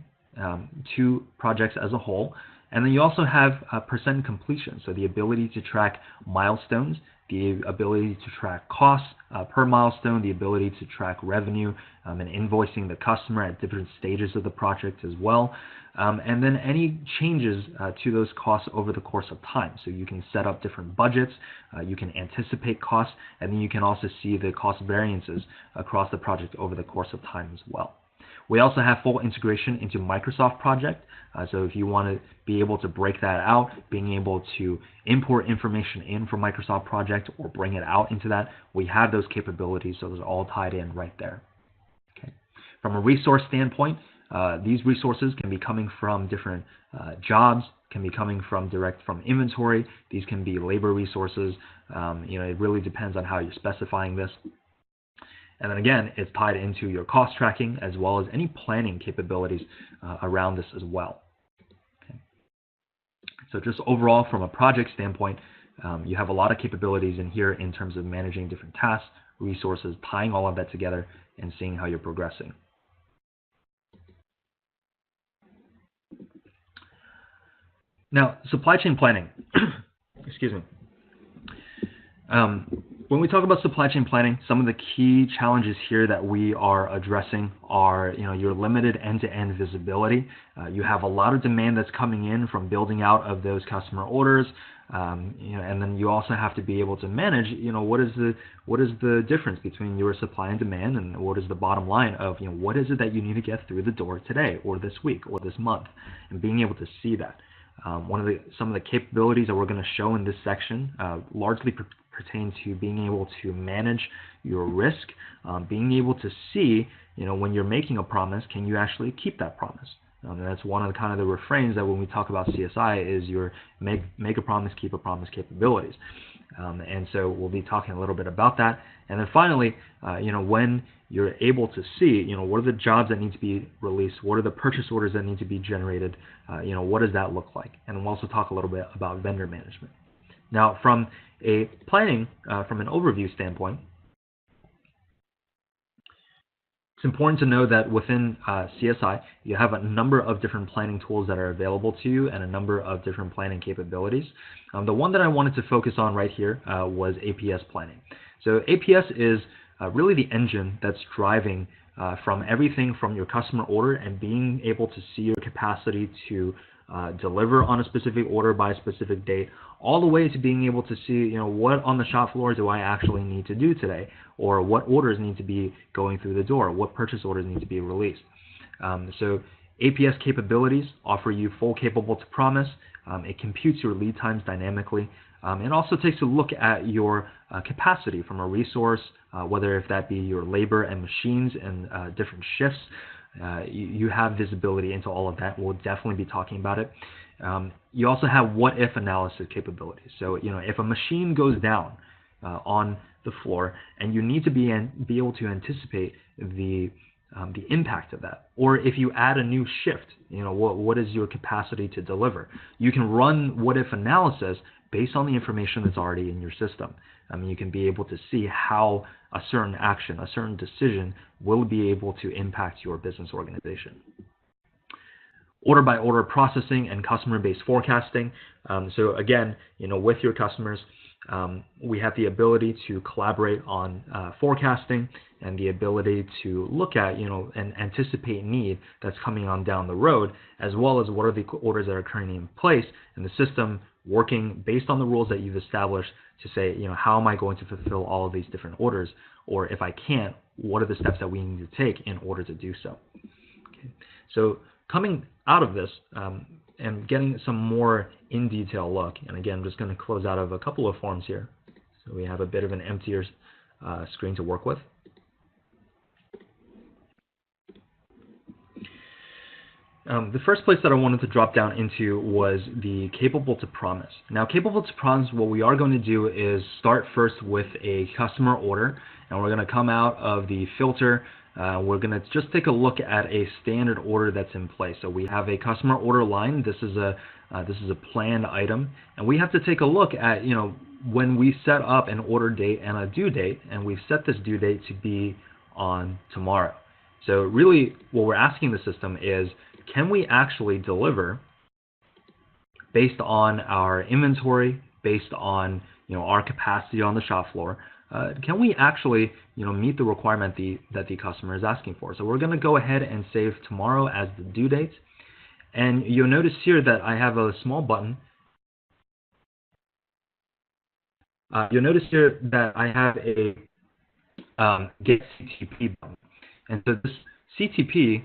to projects as a whole. And then you also have percent completion, so the ability to track milestones, the ability to track costs per milestone, the ability to track revenue and invoicing the customer at different stages of the project as well. And then any changes to those costs over the course of time. So you can set up different budgets, you can anticipate costs, and then you can also see the cost variances across the project over the course of time as well. We also have full integration into Microsoft Project. So if you want to be able to break that out, being able to import information in from Microsoft Project or bring it out into that, we have those capabilities, so those are all tied in right there. Okay. From a resource standpoint, these resources can be coming from different jobs, can be coming from direct from inventory. These can be labor resources. It really depends on how you're specifying this. And then again, it's tied into your cost tracking as well as any planning capabilities around this as well. Okay. So just overall, from a project standpoint, you have a lot of capabilities in here in terms of managing different tasks, resources, tying all of that together, and seeing how you're progressing. Now, supply chain planning. excuse me. When we talk about supply chain planning, some of the key challenges here that we are addressing are, your limited end-to-end visibility. You have a lot of demand that's coming in from building out of those customer orders, and then you also have to be able to manage, what is the difference between your supply and demand, and what is the bottom line of, what is it that you need to get through the door today, or this week, or this month, and being able to see that. Some of the capabilities that we're going to show in this section largely pertain to being able to manage your risk, being able to see, when you're making a promise, can you actually keep that promise? And that's one of the kind of the refrains that when we talk about CSI is your make a promise, keep a promise capabilities. And so we'll be talking a little bit about that. And then finally, when you're able to see, what are the jobs that need to be released, what are the purchase orders that need to be generated, what does that look like? And we'll also talk a little bit about vendor management. Now, from a planning, from an overview standpoint, it's important to know that within CSI, you have a number of different planning tools that are available to you and a number of different planning capabilities. The one that I wanted to focus on right here was APS planning. So APS is really the engine that's driving from everything from your customer order and being able to see your capacity to deliver on a specific order by a specific date, all the way to being able to see, what on the shop floor do I actually need to do today, or what orders need to be going through the door, what purchase orders need to be released. So APS capabilities offer you full capable to promise. It computes your lead times dynamically. It also takes a look at your capacity from a resource, whether if that be your labor and machines and different shifts. You have visibility into all of that. We'll definitely be talking about it. You also have what-if analysis capabilities. So, if a machine goes down on the floor, and you need to be able to anticipate the impact of that, or if you add a new shift, what is your capacity to deliver? You can run what-if analysis based on the information that's already in your system. You can be able to see how a certain action, a certain decision will be able to impact your business organization. Order-by-order processing and customer-based forecasting. So again, with your customers, we have the ability to collaborate on forecasting and the ability to look at, and anticipate need that's coming on down the road, as well as what are the orders that are currently in place, and the system working based on the rules that you've established to say, how am I going to fulfill all of these different orders? Or if I can't, what are the steps that we need to take in order to do so? Okay. So coming out of this and getting some more in detail look, and again, I'm just going to close out of a couple of forms here. So we have a bit of an emptier screen to work with. The first place that I wanted to drop down into was the capable to promise. Now, capable to promise, what we are going to do is start first with a customer order, and we're going to come out of the filter. We're going to just take a look at a standard order that's in place. So we have a customer order line. This is a planned item, and we have to take a look at, when we set up an order date and a due date, and we've set this due date to be on tomorrow. So really, what we're asking the system is, can we actually deliver based on our inventory, based on our capacity on the shop floor? Can we actually meet the requirement that the customer is asking for? So we're going to go ahead and save tomorrow as the due date, and you'll notice here that I have a small button. You'll notice here that I have a get CTP button, and so this CTP,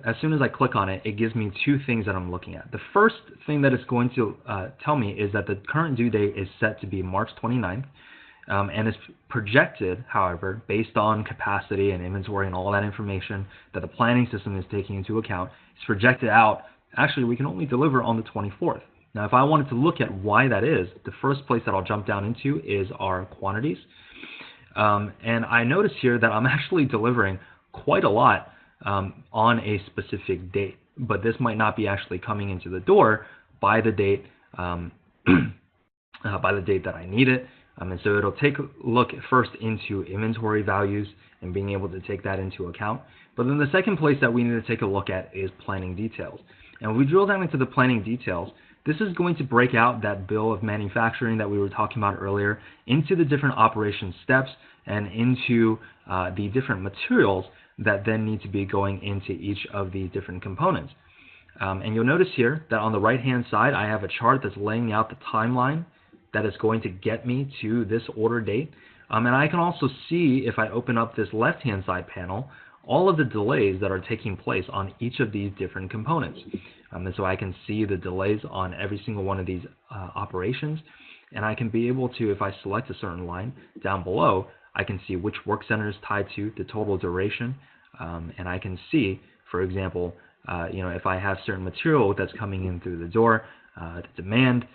as soon as I click on it, it gives me two things that I'm looking at. The first thing that it's going to tell me is that the current due date is set to be March 29th, and it's projected, however, based on capacity and inventory and all that information that the planning system is taking into account, it's projected out, actually, we can only deliver on the 24th. Now, if I wanted to look at why that is, the first place that I'll jump down into is our quantities. And I notice here that I'm actually delivering quite a lot on a specific date, but this might not be actually coming into the door by the date that I need it. And so it'll take a look first into inventory values and being able to take that into account. But then the second place that we need to take a look at is planning details. And when we drill down into the planning details, this is going to break out that bill of manufacturing that we were talking about earlier into the different operation steps and into the different materials that then need to be going into each of the different components. And you'll notice here that on the right-hand side, I have a chart that's laying out the timeline that is going to get me to this order date. And I can also see, if I open up this left-hand side panel, all of the delays that are taking place on each of these different components. And so I can see the delays on every single one of these operations. And I can be able to, if I select a certain line down below, I can see which work center is tied to, the total duration. And I can see, for example, if I have certain material that's coming in through the door, the demand,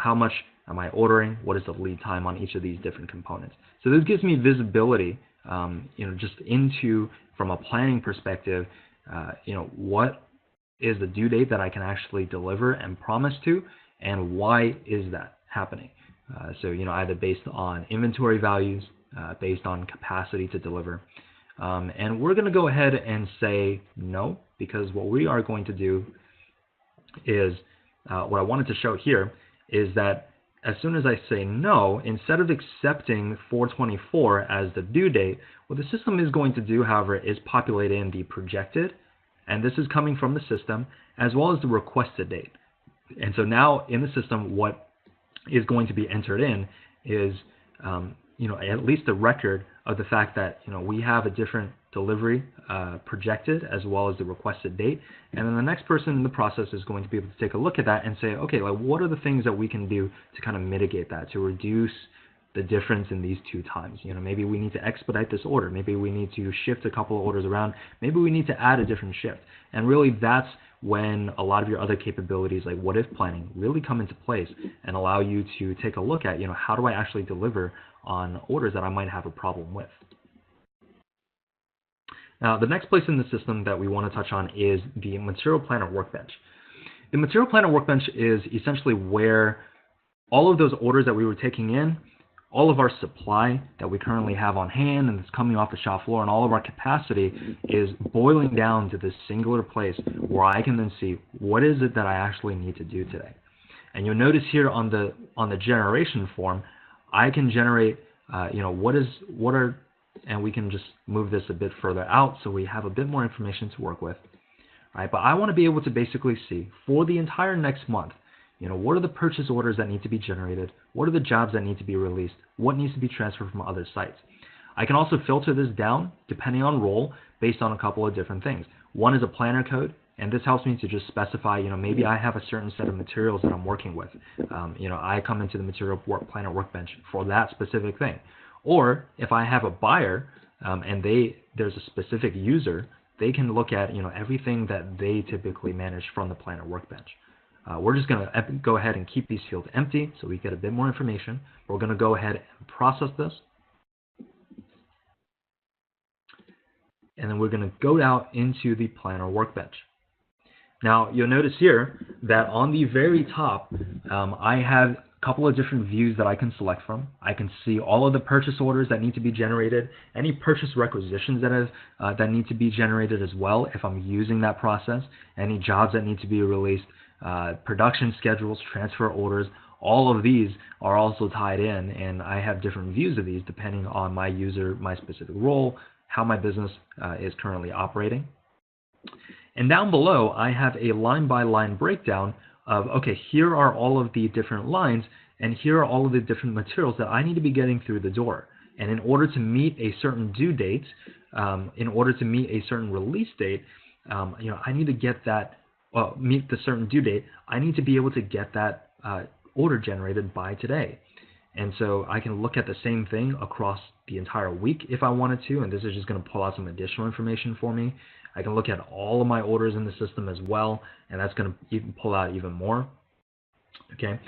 how much am I ordering, what is the lead time on each of these different components. So this gives me visibility, just into, from a planning perspective, what is the due date that I can actually deliver and promise to, and why is that happening. So either based on inventory values, based on capacity to deliver. And we're going to go ahead and say no, because what we are going to do is, what I wanted to show here is that as soon as I say no, instead of accepting 4/24 as the due date, what the system is going to do, however, is populate in the projected, and this is coming from the system, as well as the requested date. And so now in the system, what is going to be entered in is at least a record of the fact that we have a different delivery projected as well as the requested date, and then the next person in the process is going to be able to take a look at that and say, okay, like what are the things that we can do to kind of mitigate that, to reduce the difference in these two times. Maybe we need to expedite this order, maybe we need to shift a couple of orders around, maybe we need to add a different shift. And really that's when a lot of your other capabilities like what if planning really come into place and allow you to take a look at, how do I actually deliver on orders that I might have a problem with. Now, the next place in the system that we want to touch on is the Material Planner Workbench. The Material Planner Workbench is essentially where all of those orders that we were taking in, all of our supply that we currently have on hand and that's coming off the shop floor, and all of our capacity is boiling down to this singular place where I can then see what is it that I actually need to do today. And you'll notice here on the generation form, I can generate, and we can just move this a bit further out so we have a bit more information to work with. Right? But I want to be able to basically see for the entire next month, what are the purchase orders that need to be generated? What are the jobs that need to be released? What needs to be transferred from other sites? I can also filter this down depending on role based on a couple of different things. One is a planner code, and this helps me to just specify, maybe I have a certain set of materials that I'm working with. I come into the Material Planner Workbench for that specific thing. Or if I have a buyer and there's a specific user, they can look at everything that they typically manage from the Planner Workbench. We're just going to go ahead and keep these fields empty so we get a bit more information. We're going to go ahead and process this. And then we're going to go out into the Planner Workbench. Now, you'll notice here that on the very top, I have a couple of different views that I can select from. I can see all of the purchase orders that need to be generated, any purchase requisitions that need to be generated as well if I'm using that process, any jobs that need to be released, production schedules, transfer orders. All of these are also tied in, and I have different views of these depending on my user, my specific role, how my business is currently operating. And down below, I have a line-by-line breakdown of, okay, here are all of the different lines, and here are all of the different materials that I need to be getting through the door. And in order to meet a certain due date, in order to meet a certain release date, I need to get that, meet the certain due date, I need to be able to get that order generated by today. And so I can look at the same thing across the entire week if I wanted to, and this is just going to pull out some additional information for me. I can look at all of my orders in the system as well, and that's going to even pull out even more. Okay.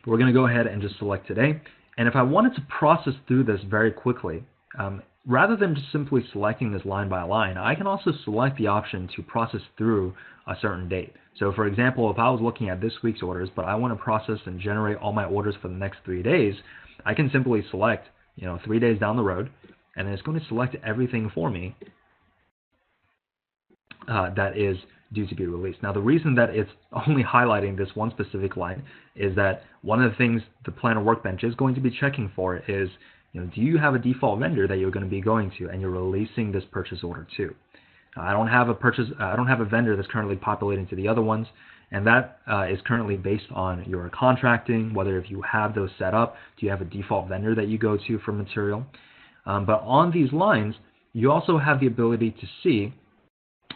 We're going to go ahead and just select today. And if I wanted to process through this very quickly, rather than just simply selecting this line by line, I can also select the option to process through a certain date. So for example, if I was looking at this week's orders, but I want to process and generate all my orders for the next 3 days, I can simply select, 3 days down the road, and it's going to select everything for me that is due to be released. Now, the reason that it's only highlighting this one specific line is that one of the things the Planner Workbench is going to be checking for is, do you have a default vendor that you're going to be going to and you're releasing this purchase order to? I don't have a vendor that's currently populating to the other ones, and that is currently based on your contracting, whether if you have those set up, do you have a default vendor that you go to for material? But on these lines, you also have the ability to see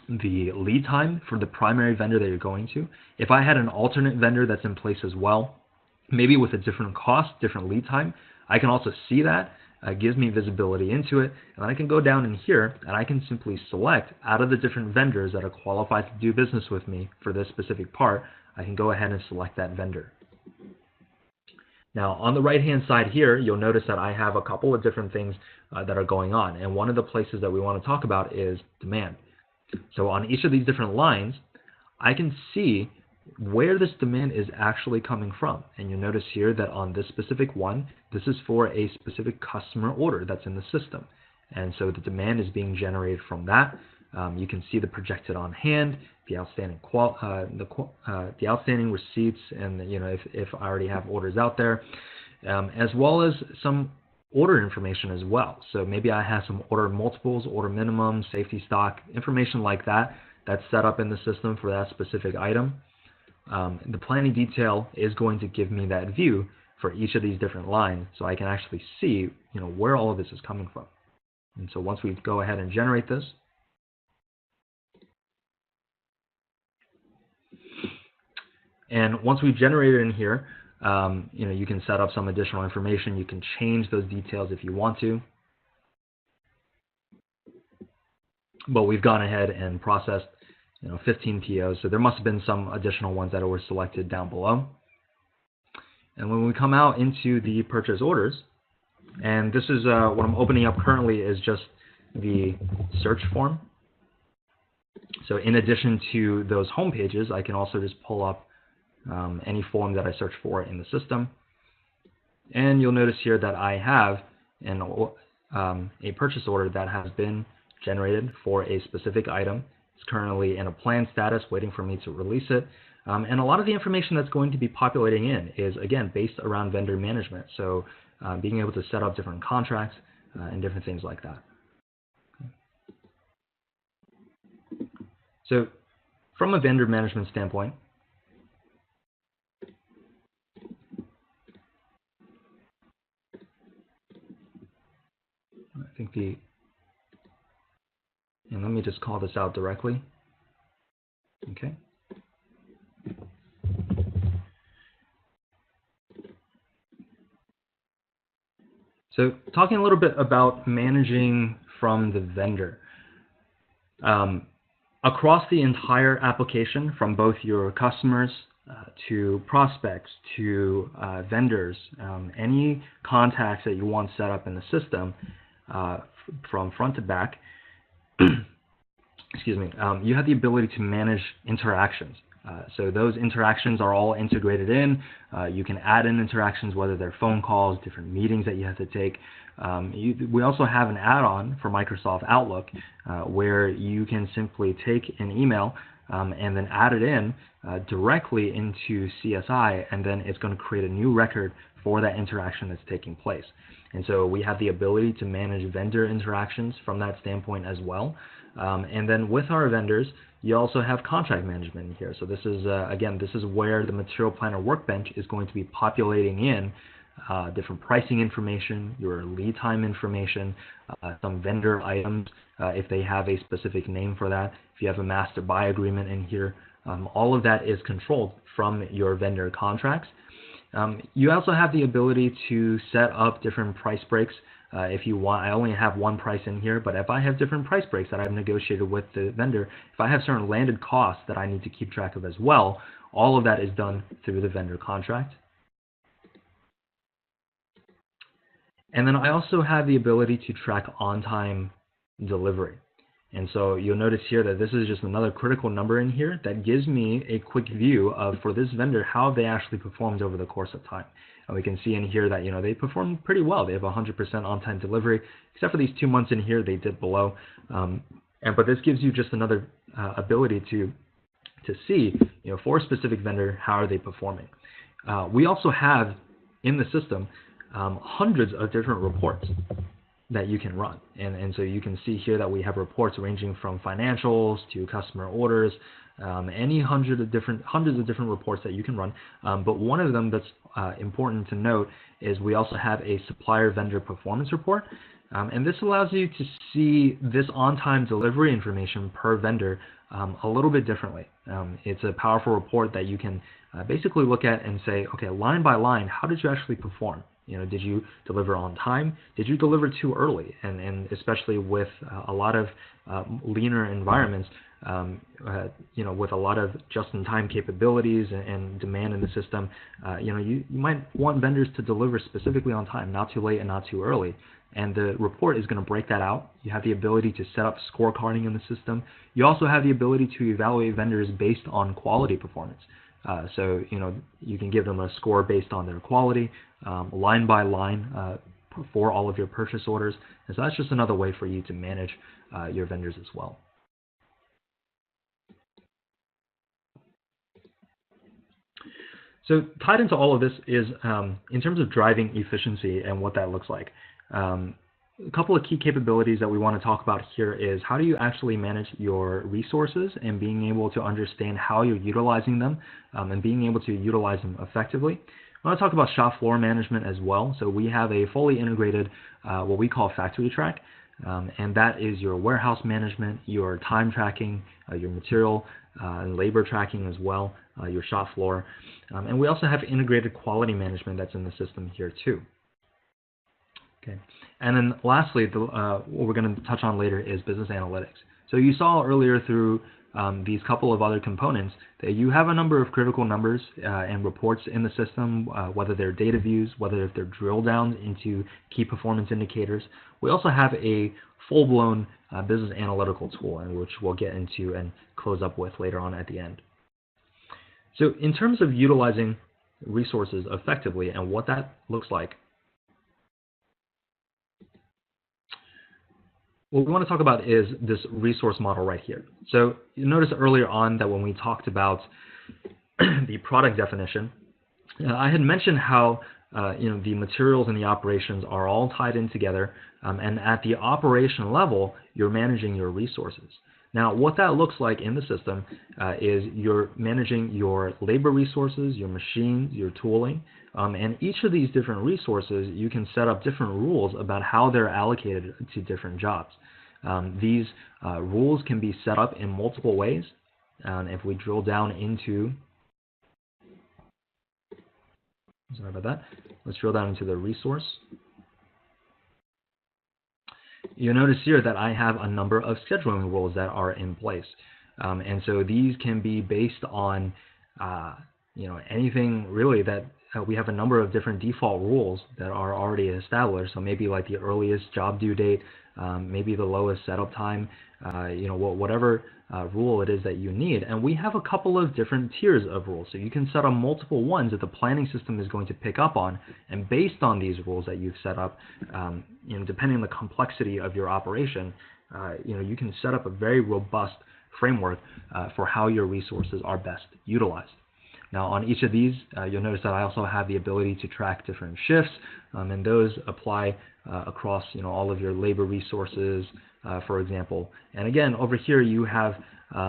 the lead time for the primary vendor that you're going to. If I had an alternate vendor that's in place as well, maybe with a different cost, different lead time, I can also see that. It gives me visibility into it, and I can go down in here and I can simply select out of the different vendors that are qualified to do business with me for this specific part. I can go ahead and select that vendor. Now, on the right-hand side here, you'll notice that I have a couple of different things that are going on, and one of the places that we want to talk about is demand. So on each of these different lines, I can see where this demand is actually coming from. And you'll notice here that on this specific one, this is for a specific customer order that's in the system. And so the demand is being generated from that. You can see the projected on hand, the outstanding the outstanding receipts, and if I already have orders out there, as well as some order information as well. So maybe I have some order multiples, order minimums, safety stock, information like that that's set up in the system for that specific item. The planning detail is going to give me that view for each of these different lines, so I can actually see where all of this is coming from. And so once we go ahead and generate this, and once we've generated in here, you can set up some additional information. You can change those details if you want to. But we've gone ahead and processed 15 POs, so there must have been some additional ones that were selected down below. And when we come out into the purchase orders, and this is what I'm opening up currently is just the search form. So in addition to those home pages, I can also just pull up any form that I search for in the system. And you'll notice here that I have a purchase order that has been generated for a specific item. It's currently in a planned status waiting for me to release it. And a lot of the information that's going to be populating in is, again, based around vendor management. So being able to set up different contracts and different things like that. So from a vendor management standpoint, I think and let me just call this out directly. Okay. So talking a little bit about managing from the vendor. Across the entire application, from both your customers to prospects to vendors, any contacts that you want set up in the system from front to back, excuse me, you have the ability to manage interactions. So those interactions are all integrated in. You can add in interactions, whether they're phone calls, different meetings that you have to take. We also have an add-on for Microsoft Outlook where you can simply take an email and then add it in directly into CSI, and then it's going to create a new record for that interaction that's taking place. And so we have the ability to manage vendor interactions from that standpoint as well. And then with our vendors, you also have contract management in here. So this is, again, this is where the Material Planner Workbench is going to be populating in different pricing information, your lead time information, some vendor items, if they have a specific name for that. If you have a master buy agreement in here, all of that is controlled from your vendor contracts. You also have the ability to set up different price breaks. If you want, I only have one price in here, but if I have different price breaks that I've negotiated with the vendor, if I have certain landed costs that I need to keep track of as well, all of that is done through the vendor contract. And then I also have the ability to track on-time delivery. And so you'll notice here that this is just another critical number in here that gives me a quick view of, for this vendor, how they actually performed over the course of time. And we can see in here that, they performed pretty well. They have 100% on-time delivery, except for these 2 months in here, they did below. But this gives you just another ability to see, for a specific vendor, how are they performing. We also have in the system hundreds of different reports that you can run, and so you can see here that we have reports ranging from financials to customer orders, hundreds of different reports that you can run. But one of them that's important to note is we also have a supplier vendor performance report, and this allows you to see this on-time delivery information per vendor a little bit differently. It's a powerful report that you can basically look at and say, okay, line by line, how did you actually perform? Did you deliver on time? Did you deliver too early? And especially with a lot of leaner environments, with a lot of just-in-time capabilities and demand in the system, you might want vendors to deliver specifically on time, not too late and not too early. And the report is going to break that out. You have the ability to set up scorecarding in the system. You also have the ability to evaluate vendors based on quality performance. So, you can give them a score based on their quality, line by line, for all of your purchase orders. And so that's just another way for you to manage your vendors as well. So tied into all of this is, in terms of driving efficiency and what that looks like, a couple of key capabilities that we want to talk about here is how do you actually manage your resources and being able to understand how you're utilizing them, and being able to utilize them effectively. I want to talk about shop floor management as well. So we have a fully integrated, what we call factory track, and that is your warehouse management, your time tracking, your material and labor tracking as well, your shop floor. And we also have integrated quality management that's in the system here too. Okay. And then lastly, what we're going to touch on later is business analytics. So you saw earlier through these couple of other components that you have a number of critical numbers and reports in the system, whether they're data views, whether if they're drill downs into key performance indicators. We also have a full-blown business analytical tool, and which we'll get into and close up with later on at the end. So in terms of utilizing resources effectively and what that looks like, what we want to talk about is this resource model right here. So you notice earlier on that when we talked about the product definition, I had mentioned how the materials and the operations are all tied in together, and at the operation level, you're managing your resources. Now, what that looks like in the system is you're managing your labor resources, your machines, your tooling, and each of these different resources, you can set up different rules about how they're allocated to different jobs. These rules can be set up in multiple ways. If we drill down into, sorry about that, let's drill down into the resource. You'll notice here that I have a number of scheduling rules that are in place. And so these can be based on anything really that we have a number of different default rules that are already established. So maybe like the earliest job due date, maybe the lowest setup time, whatever rule it is that you need. And we have a couple of different tiers of rules. So you can set up multiple ones that the planning system is going to pick up on. And based on these rules that you've set up, depending on the complexity of your operation, you can set up a very robust framework for how your resources are best utilized. Now, on each of these, you'll notice that I also have the ability to track different shifts, and those apply across all of your labor resources, for example. And again, over here you have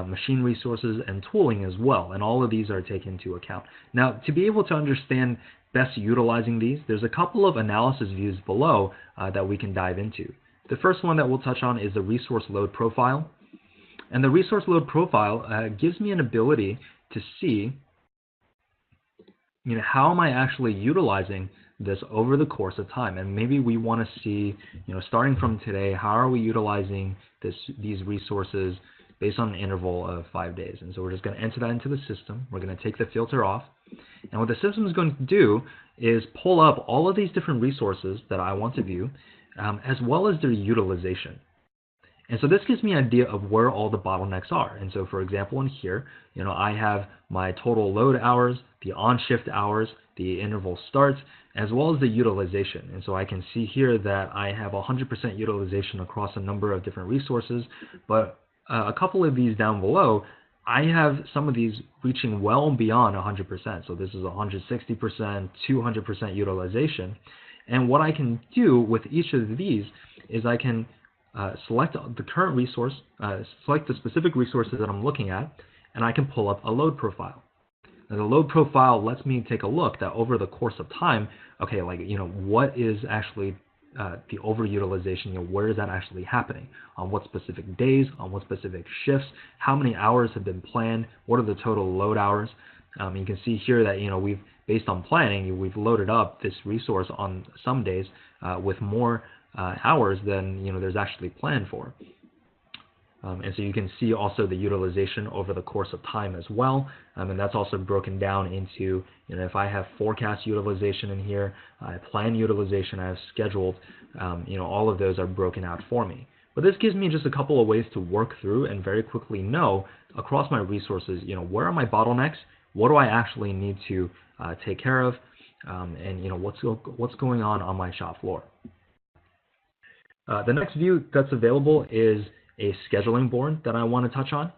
machine resources and tooling as well, and all of these are taken into account. Now, to be able to understand best utilizing these, there's a couple of analysis views below that we can dive into. The first one that we'll touch on is the resource load profile. And the resource load profile gives me an ability to see how am I actually utilizing this over the course of time? And maybe we want to see, starting from today, how are we utilizing these resources based on an interval of 5 days? And so we're just going to enter that into the system. We're going to take the filter off. And what the system is going to do is pull up all of these different resources that I want to view, as well as their utilization. And so this gives me an idea of where all the bottlenecks are. And so, for example, in here, I have my total load hours, the on-shift hours, the interval starts, as well as the utilization. And so I can see here that I have 100% utilization across a number of different resources, but a couple of these down below, I have some of these reaching well beyond 100%. So this is 160%, 200% utilization. And what I can do with each of these is I can select the current resource, select the specific resources that I'm looking at, and I can pull up a load profile. Now, the load profile lets me take a look that over the course of time, okay, like, what is actually the overutilization, where is that actually happening? On what specific days, on what specific shifts, how many hours have been planned, what are the total load hours? You can see here that, we've, based on planning, we've loaded up this resource on some days with more hours than, there's actually planned for. And so you can see also the utilization over the course of time as well. And that's also broken down into, if I have forecast utilization in here, I have plan utilization, I have scheduled, all of those are broken out for me. But this gives me just a couple of ways to work through and very quickly know across my resources, where are my bottlenecks? What do I actually need to take care of? And what's going on my shop floor? The next view that's available is a scheduling board that I want to touch on.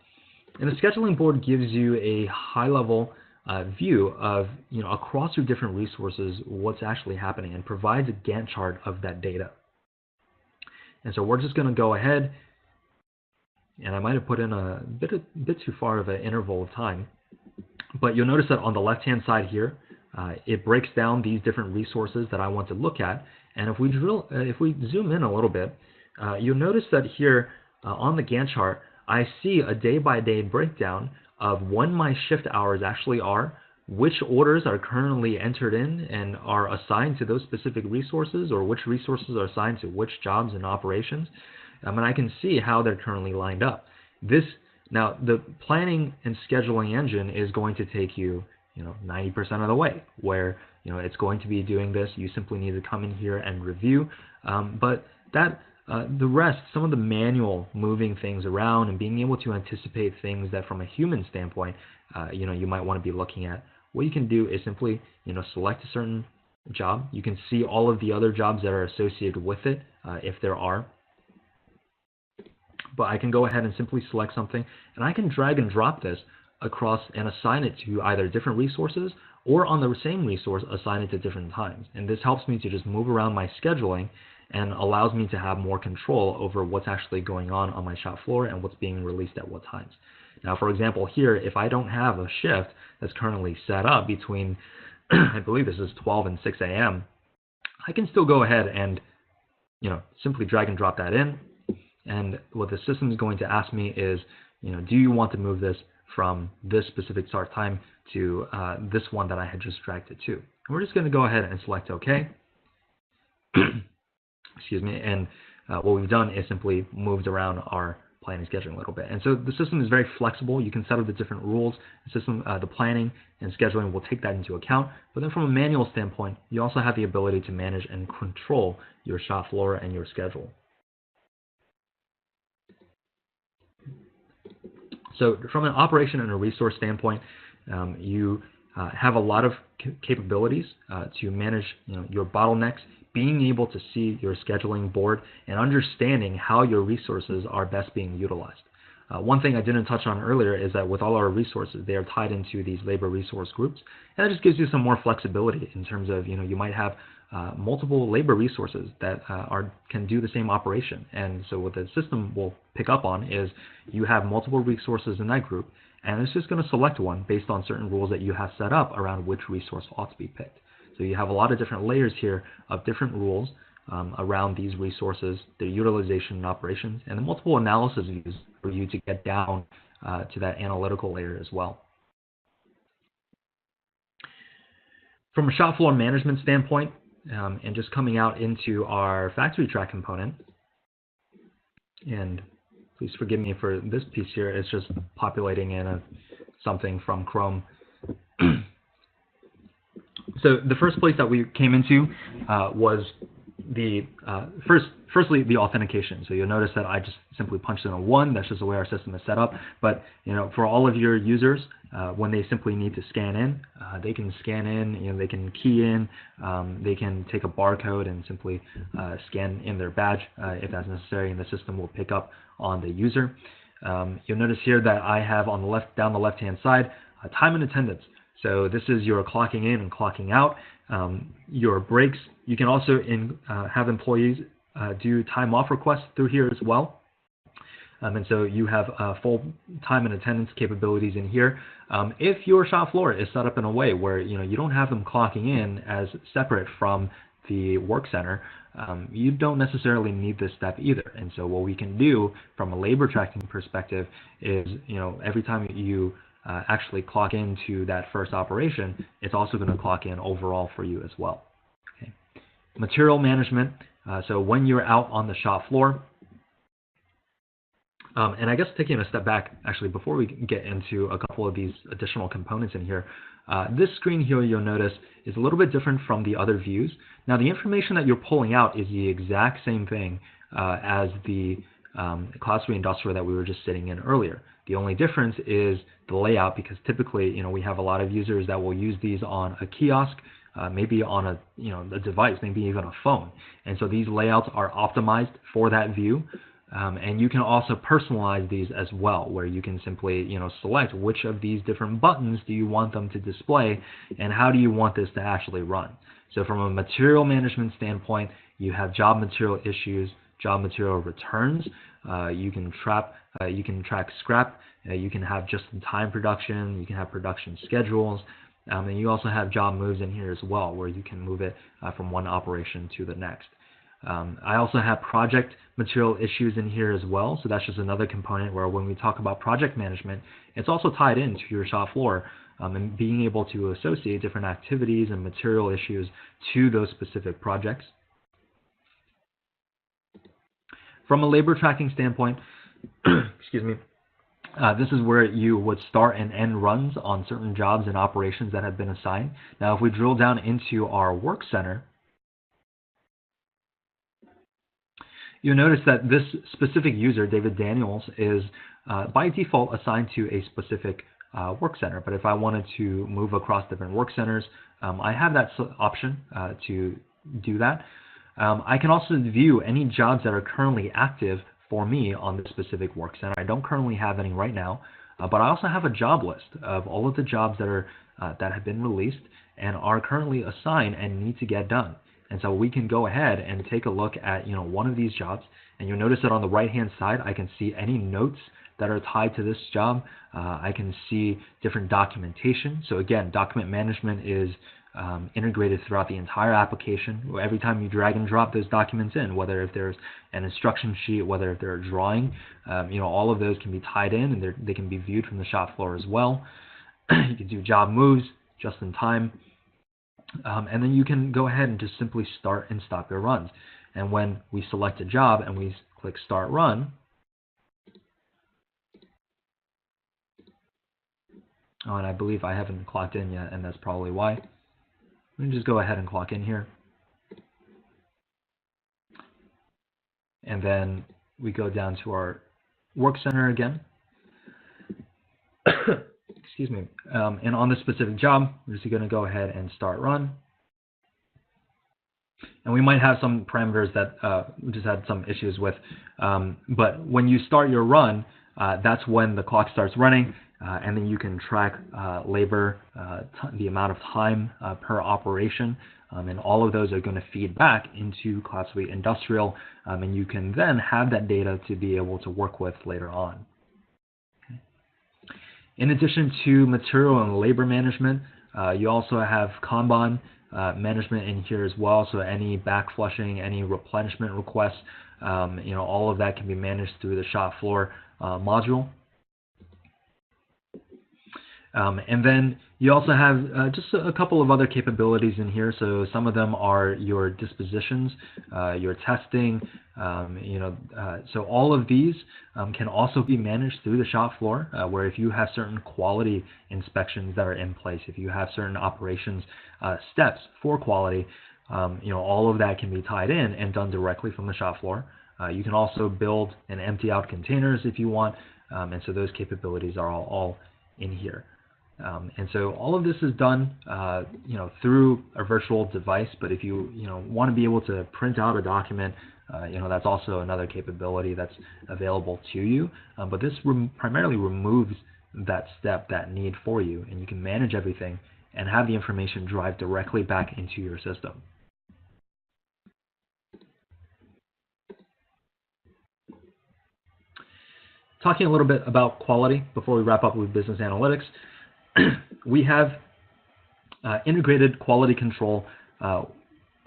And the scheduling board gives you a high-level view of, across your different resources, what's actually happening, and provides a Gantt chart of that data. And so we're just going to go ahead, and I might have put in a bit too far of an interval of time, but you'll notice that on the left-hand side here, it breaks down these different resources that I want to look at. And if we zoom in a little bit, you'll notice that here on the Gantt chart, I see a day-by-day breakdown of when my shift hours actually are, which orders are currently entered in and are assigned to those specific resources, or which resources are assigned to which jobs and operations, and I can see how they're currently lined up. Now, the planning and scheduling engine is going to take you, 90% of the way, where it's going to be doing this. You simply need to come in here and review, but the rest, some of the manual moving things around and being able to anticipate things that from a human standpoint, you might want to be looking at. What you can do is simply, select a certain job. You can see all of the other jobs that are associated with it, if there are. But I can go ahead and simply select something, and I can drag and drop this across and assign it to either different resources or on the same resource, assign it to different times. And this helps me to just move around my scheduling and allows me to have more control over what's actually going on my shop floor and what's being released at what times. Now, for example, here, if I don't have a shift that's currently set up between, I believe this is 12 and 6 a.m., I can still go ahead and, simply drag and drop that in. And what the system is going to ask me is, do you want to move this from this specific start time to this one that I had just dragged it to? And we're just going to go ahead and select OK. Excuse me, and what we've done is simply moved around our planning scheduling a little bit. And so the system is very flexible. You can set up the different rules. The system, the planning and scheduling will take that into account. But then from a manual standpoint, you also have the ability to manage and control your shop floor and your schedule. So from an operation and a resource standpoint, you have a lot of capabilities to manage your bottlenecks, being able to see your scheduling board, and understanding how your resources are best being utilized. One thing I didn't touch on earlier is that with all our resources, they are tied into these labor resource groups, and that just gives you some more flexibility in terms of, you might have multiple labor resources that can do the same operation. And so what the system will pick up on is you have multiple resources in that group, and it's just going to select one based on certain rules that you have set up around which resource ought to be picked. So you have a lot of different layers here of different rules around these resources, their utilization and operations, and the multiple analysis views for you to get down to that analytical layer as well. From a shop floor management standpoint, and just coming out into our factory track component, and please forgive me for this piece here, it's just populating in something from Chrome. So the first place that we came into was the firstly the authentication. So you'll notice that I just simply punched in a 1. That's just the way our system is set up. But for all of your users, when they simply need to scan in, they can scan in. They can key in. They can take a barcode and simply scan in their badge if that's necessary, and the system will pick up on the user. You'll notice here that I have on the left, down the left-hand side, time and attendance. So this is your clocking in and clocking out. Your breaks. You can also have employees do time off requests through here as well. And so you have full time and attendance capabilities in here. If your shop floor is set up in a way where you don't have them clocking in as separate from the work center, you don't necessarily need this step either. And so what we can do from a labor tracking perspective is, every time you actually clock into that first operation, it's also going to clock in overall for you as well. Okay. Material management. So when you're out on the shop floor, and I guess taking a step back, actually, before we get into a couple of these additional components in here, this screen here, you'll notice, is a little bit different from the other views. Now, the information that you're pulling out is the exact same thing as the Class 3 Industrial that we were just sitting in earlier. The only difference is the layout, because typically, we have a lot of users that will use these on a kiosk, maybe on a device, maybe even a phone. And so these layouts are optimized for that view. And you can also personalize these as well, where you can simply, select which of these different buttons do you want them to display, and how do you want this to actually run. So from a material management standpoint, you have job material issues, job material returns. You can track scrap. You can have just-in-time production. You can have production schedules. And you also have job moves in here as well, where you can move it from one operation to the next. I also have project material issues in here as well, so that's just another component where when we talk about project management, it's also tied into your shop floor and being able to associate different activities and material issues to those specific projects. From a labor tracking standpoint, excuse me, this is where you would start and end runs on certain jobs and operations that have been assigned. Now, if we drill down into our work center, you'll notice that this specific user, David Daniels, is by default assigned to a specific work center. But if I wanted to move across different work centers, I have that option to do that. I can also view any jobs that are currently active for me on this specific work center. I don't currently have any right now, but I also have a job list of all of the jobs that are that have been released and are currently assigned and need to get done. And so we can go ahead and take a look at one of these jobs, and you'll notice that on the right-hand side, I can see any notes that are tied to this job. I can see different documentation. So again, document management is integrated throughout the entire application. Every time you drag and drop those documents in, whether if there's an instruction sheet, whether if they're a drawing, all of those can be tied in, and they can be viewed from the shop floor as well. You can do job moves just in time. And then you can go ahead and just simply start and stop your runs. And when we select a job and we click Start Run, and I believe I haven't clocked in yet, and that's probably why. Let me just go ahead and clock in here. And then we go down to our work center again. Excuse me. And on this specific job, we're just going to go ahead and start run. And we might have some parameters that we just had some issues with. But when you start your run, that's when the clock starts running. And then you can track labor, the amount of time per operation. And all of those are going to feed back into Class 3 Industrial. And you can then have that data to be able to work with later on. In addition to material and labor management, you also have Kanban management in here as well. So any back flushing, any replenishment requests, all of that can be managed through the shop floor module. And then you also have just a couple of other capabilities in here. So some of them are your dispositions, your testing, so all of these can also be managed through the shop floor, where if you have certain quality inspections that are in place, if you have certain operations steps for quality, all of that can be tied in and done directly from the shop floor. You can also build and empty out containers if you want, and so those capabilities are all in here. And so all of this is done, through a virtual device. But if you want to be able to print out a document That's also another capability that's available to you. But this primarily removes that step, that need for you, and you can manage everything and have the information drive directly back into your system. Talking a little bit about quality before we wrap up with business analytics, we have integrated quality control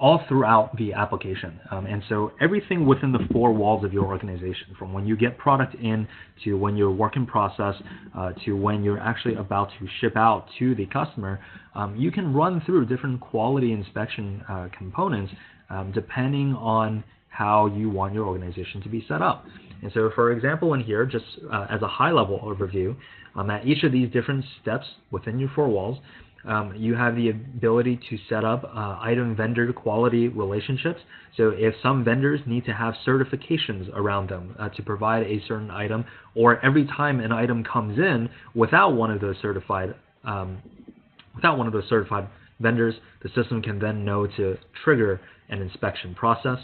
all throughout the application. And so everything within the four walls of your organization, from when you get product in to when you're work in process to when you're actually about to ship out to the customer, you can run through different quality inspection components depending on how you want your organization to be set up. And so, for example, in here, just as a high-level overview, at each of these different steps within your four walls, you have the ability to set up item vendor quality relationships. So if some vendors need to have certifications around them to provide a certain item, or every time an item comes in without one of those certified vendors, the system can then know to trigger an inspection process.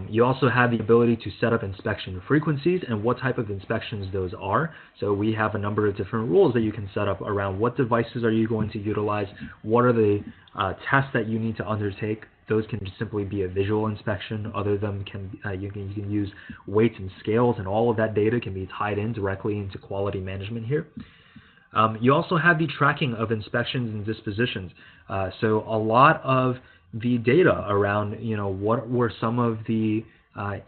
You also have the ability to set up inspection frequencies and what type of inspections those are. So we have a number of different rules that you can set up around what devices are you going to utilize, what are the tests that you need to undertake. Those can just simply be a visual inspection. Other than you can use weights and scales, and all of that data can be tied in directly into quality management here. You also have the tracking of inspections and dispositions. So a lot of the data around, what were some of the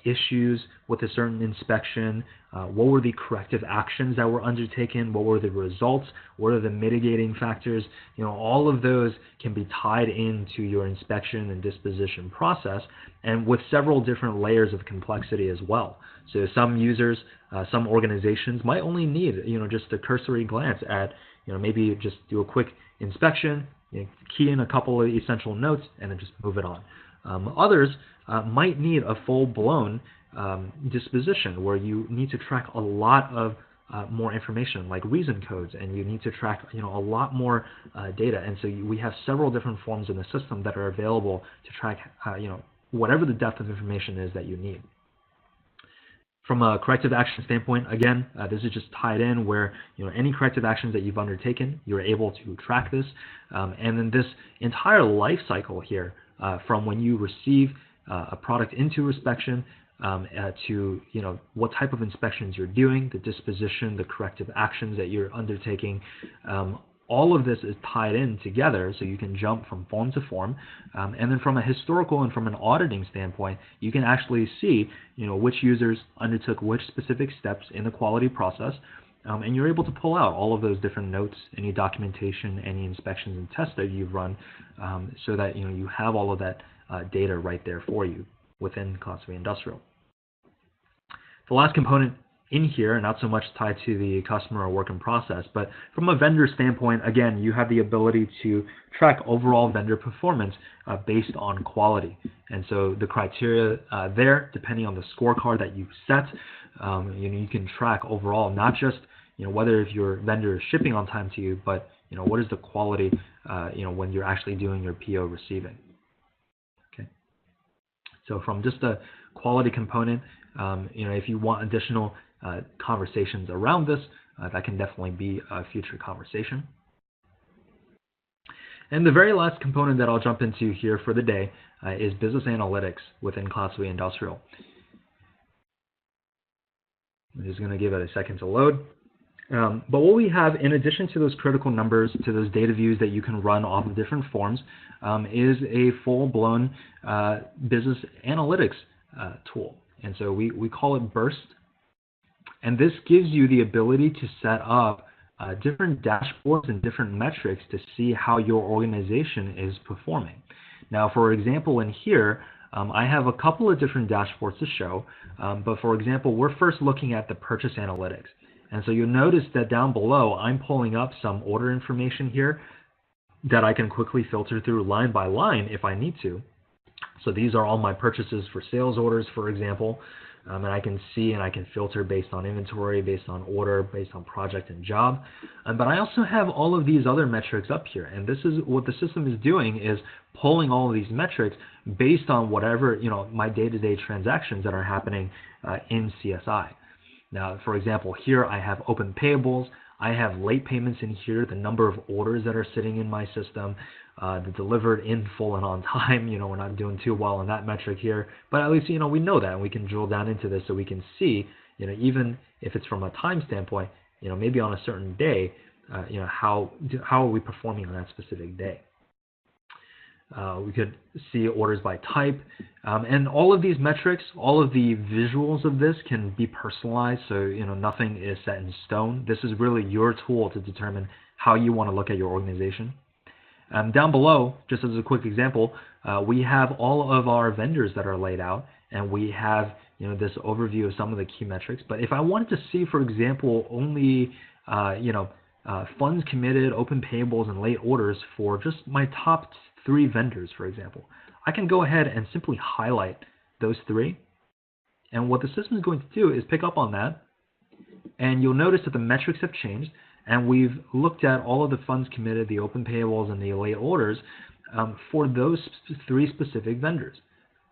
issues with a certain inspection, what were the corrective actions that were undertaken, what were the results, what are the mitigating factors, all of those can be tied into your inspection and disposition process, and with several different layers of complexity as well. So some users, some organizations might only need, just a cursory glance at, maybe just do a quick inspection, key in a couple of essential notes, and then just move it on. Others might need a full-blown disposition where you need to track a lot of more information, like reason codes, and you need to track a lot more data. And so we have several different forms in the system that are available to track whatever the depth of information is that you need. From a corrective action standpoint, again, this is just tied in where any corrective actions that you've undertaken, you're able to track this, and then this entire life cycle here, from when you receive a product into inspection to what type of inspections you're doing, the disposition, the corrective actions that you're undertaking. All of this is tied in together, so you can jump from form to form. And then from a historical and from an auditing standpoint, you can actually see which users undertook which specific steps in the quality process, and you're able to pull out all of those different notes, any documentation, any inspections and tests that you've run, so that you have all of that data right there for you within Class 3 Industrial. The last component in here, not so much tied to the customer or work in process, but from a vendor standpoint, again, you have the ability to track overall vendor performance based on quality. And so the criteria there, depending on the scorecard that you set, you can track overall, not just whether if your vendor is shipping on time to you, but what is the quality when you're actually doing your PO receiving. Okay. So from just a quality component, if you want additional conversations around this, that can definitely be a future conversation. And the very last component that I'll jump into here for the day is business analytics within Class 3 Industrial. I'm just going to give it a second to load. But what we have, in addition to those critical numbers, to those data views that you can run off of different forms, is a full-blown business analytics tool. And so we call it Burst. And this gives you the ability to set up different dashboards and different metrics to see how your organization is performing. Now, for example, in here, I have a couple of different dashboards to show. But for example, we're first looking at the purchase analytics. And so you'll notice that down below, I'm pulling up some order information here that I can quickly filter through line by line if I need to. So these are all my purchases for sales orders, for example. And I can see and I can filter based on inventory, based on order, based on project and job. But I also have all of these other metrics up here. And this is what the system is doing, is pulling all of these metrics based on whatever, my day-to-day transactions that are happening in CSI. Now, for example, here I have open payables. I have late payments in here, the number of orders that are sitting in my system, the delivered in full and on time. We're not doing too well on that metric here, but at least, we know that, and we can drill down into this so we can see, even if it's from a time standpoint, maybe on a certain day, how are we performing on that specific day. We could see orders by type, and all of these metrics, all of the visuals of this can be personalized, so nothing is set in stone. This is really your tool to determine how you want to look at your organization. Down below, just as a quick example, we have all of our vendors that are laid out, and we have this overview of some of the key metrics. But if I wanted to see, for example, only funds committed, open payables, and late orders for just my top 3 vendors, for example, I can go ahead and simply highlight those 3. And what the system is going to do is pick up on that, and you'll notice that the metrics have changed, and we've looked at all of the funds committed, the open payables, and the late orders for those 3 specific vendors.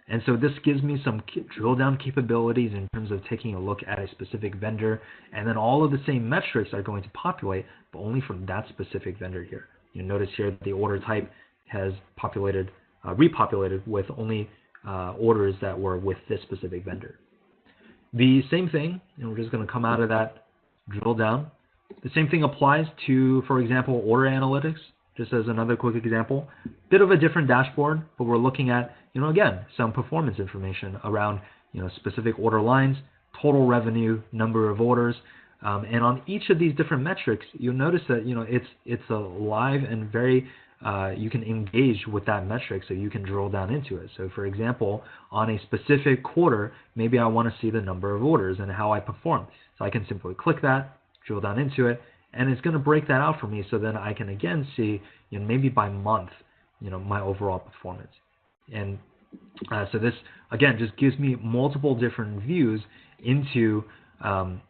And so this gives me some drill down capabilities in terms of taking a look at a specific vendor, and then all of the same metrics are going to populate, but only from that specific vendor here. You notice here that the order type has repopulated with only orders that were with this specific vendor. The same thing, and we're just going to come out of that, drill down. The same thing applies to, for example, order analytics, just as another quick example. Bit of a different dashboard, but we're looking at, again, some performance information around, specific order lines, total revenue, number of orders, and on each of these different metrics, you'll notice that, it's a live and very you can engage with that metric, so you can drill down into it. So for example, on a specific quarter, maybe I want to see the number of orders and how I perform. So I can simply click that, drill down into it, and it's going to break that out for me, so then I can again see, maybe by month, my overall performance. And so this, again, just gives me multiple different views into how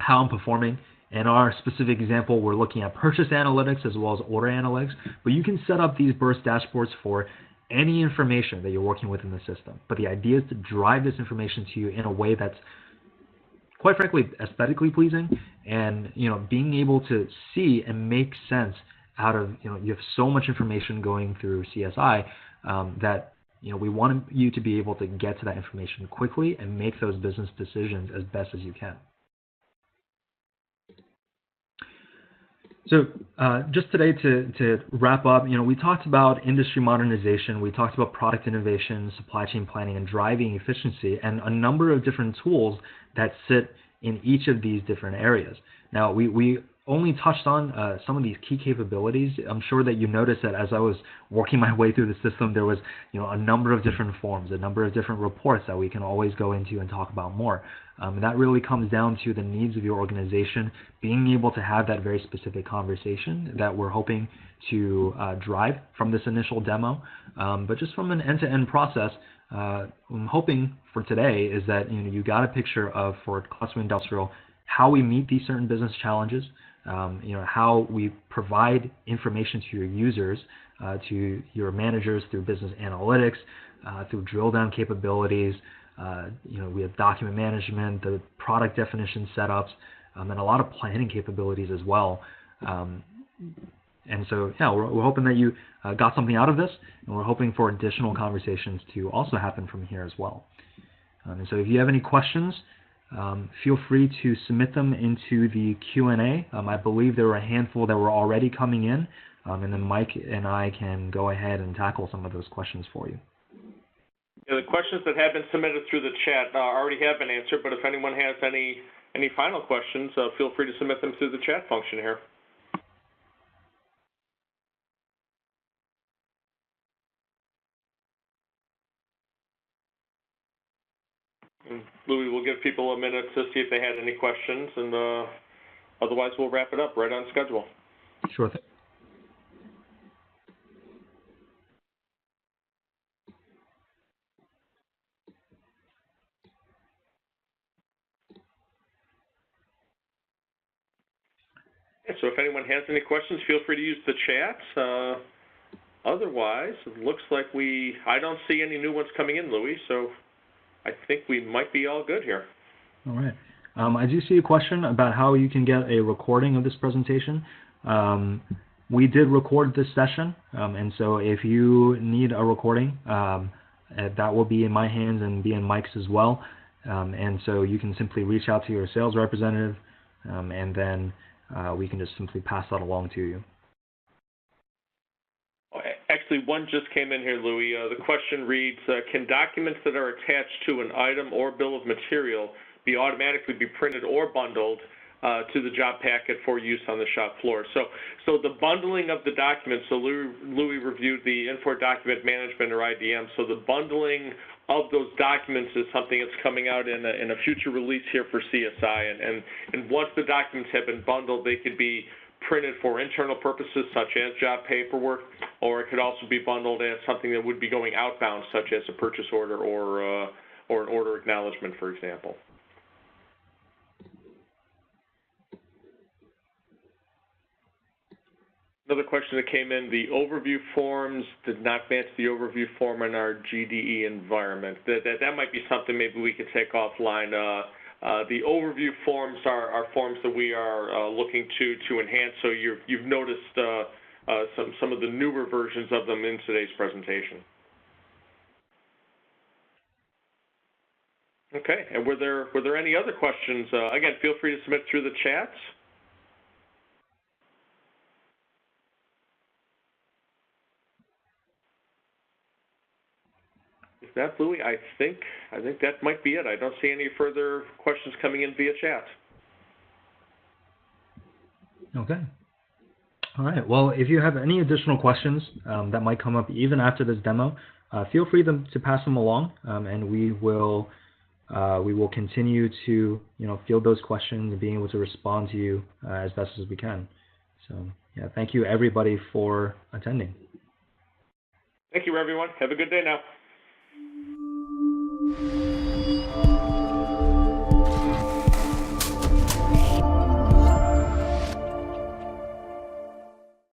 I'm performing. In our specific example, we're looking at purchase analytics as well as order analytics, but you can set up these burst dashboards for any information that you're working with in the system. But the idea is to drive this information to you in a way that's, quite frankly, aesthetically pleasing, and being able to see and make sense out of, you have so much information going through CSI that we want you to be able to get to that information quickly and make those business decisions as best as you can. So just today to wrap up, we talked about industry modernization, we talked about product innovation, supply chain planning, and driving efficiency, and a number of different tools that sit in each of these different areas. Now, we only touched on some of these key capabilities. I'm sure that you noticed that as I was working my way through the system, there was a number of different forms, a number of different reports that we can always go into and talk about more. And that really comes down to the needs of your organization, being able to have that very specific conversation that we're hoping to drive from this initial demo. But just from an end-to-end process, I'm hoping for today is that you got a picture of, for Cluster Industrial, how we meet these certain business challenges, how we provide information to your users, to your managers through business analytics, through drill down capabilities. We have document management, the product definition setups, and a lot of planning capabilities as well. And so, yeah, we're hoping that you got something out of this, and we're hoping for additional conversations to also happen from here as well. And so if you have any questions, feel free to submit them into the Q&A. I believe there were a handful that were already coming in, and then Mike and I can go ahead and tackle some of those questions for you. Yeah, the questions that have been submitted through the chat already have been answered, but if anyone has any final questions, feel free to submit them through the chat function here. And Louis, we'll give people a minute to see if they had any questions, and otherwise we'll wrap it up right on schedule. Sure thing. So if anyone has any questions, feel free to use the chats. Otherwise, it looks like I don't see any new ones coming in, Louis, so I think we might be all good here. All right. I do see a question about how you can get a recording of this presentation. We did record this session, and so if you need a recording, that will be in my hands and be in Mike's as well. And so you can simply reach out to your sales representative, and then we can just simply pass that along to you. Actually, one just came in here, Louis. The question reads, can documents that are attached to an item or bill of material be automatically printed or bundled to the job packet for use on the shop floor? So the bundling of the documents, so Louis reviewed the Infor Document Management or IDM, so the bundling of those documents is something that's coming out in a future release here for CSI, and once the documents have been bundled, they could be printed for internal purposes such as job paperwork, or it could also be bundled as something that would be going outbound, such as a purchase order or an order acknowledgement, for example. Another question that came in, the overview forms did not match the overview form in our GDE environment. That might be something maybe we could take offline. The overview forms are forms that we are looking to enhance, so you've noticed some of the newer versions of them in today's presentation. Okay, and were there any other questions? Again, feel free to submit through the chats. If not, Louis, I think that might be it. I don't see any further questions coming in via chat. Okay. All right. Well, if you have any additional questions that might come up even after this demo, feel free to pass them along, and we will continue to field those questions and being able to respond to you as best as we can. So yeah, thank you everybody for attending. Thank you, everyone. Have a good day now.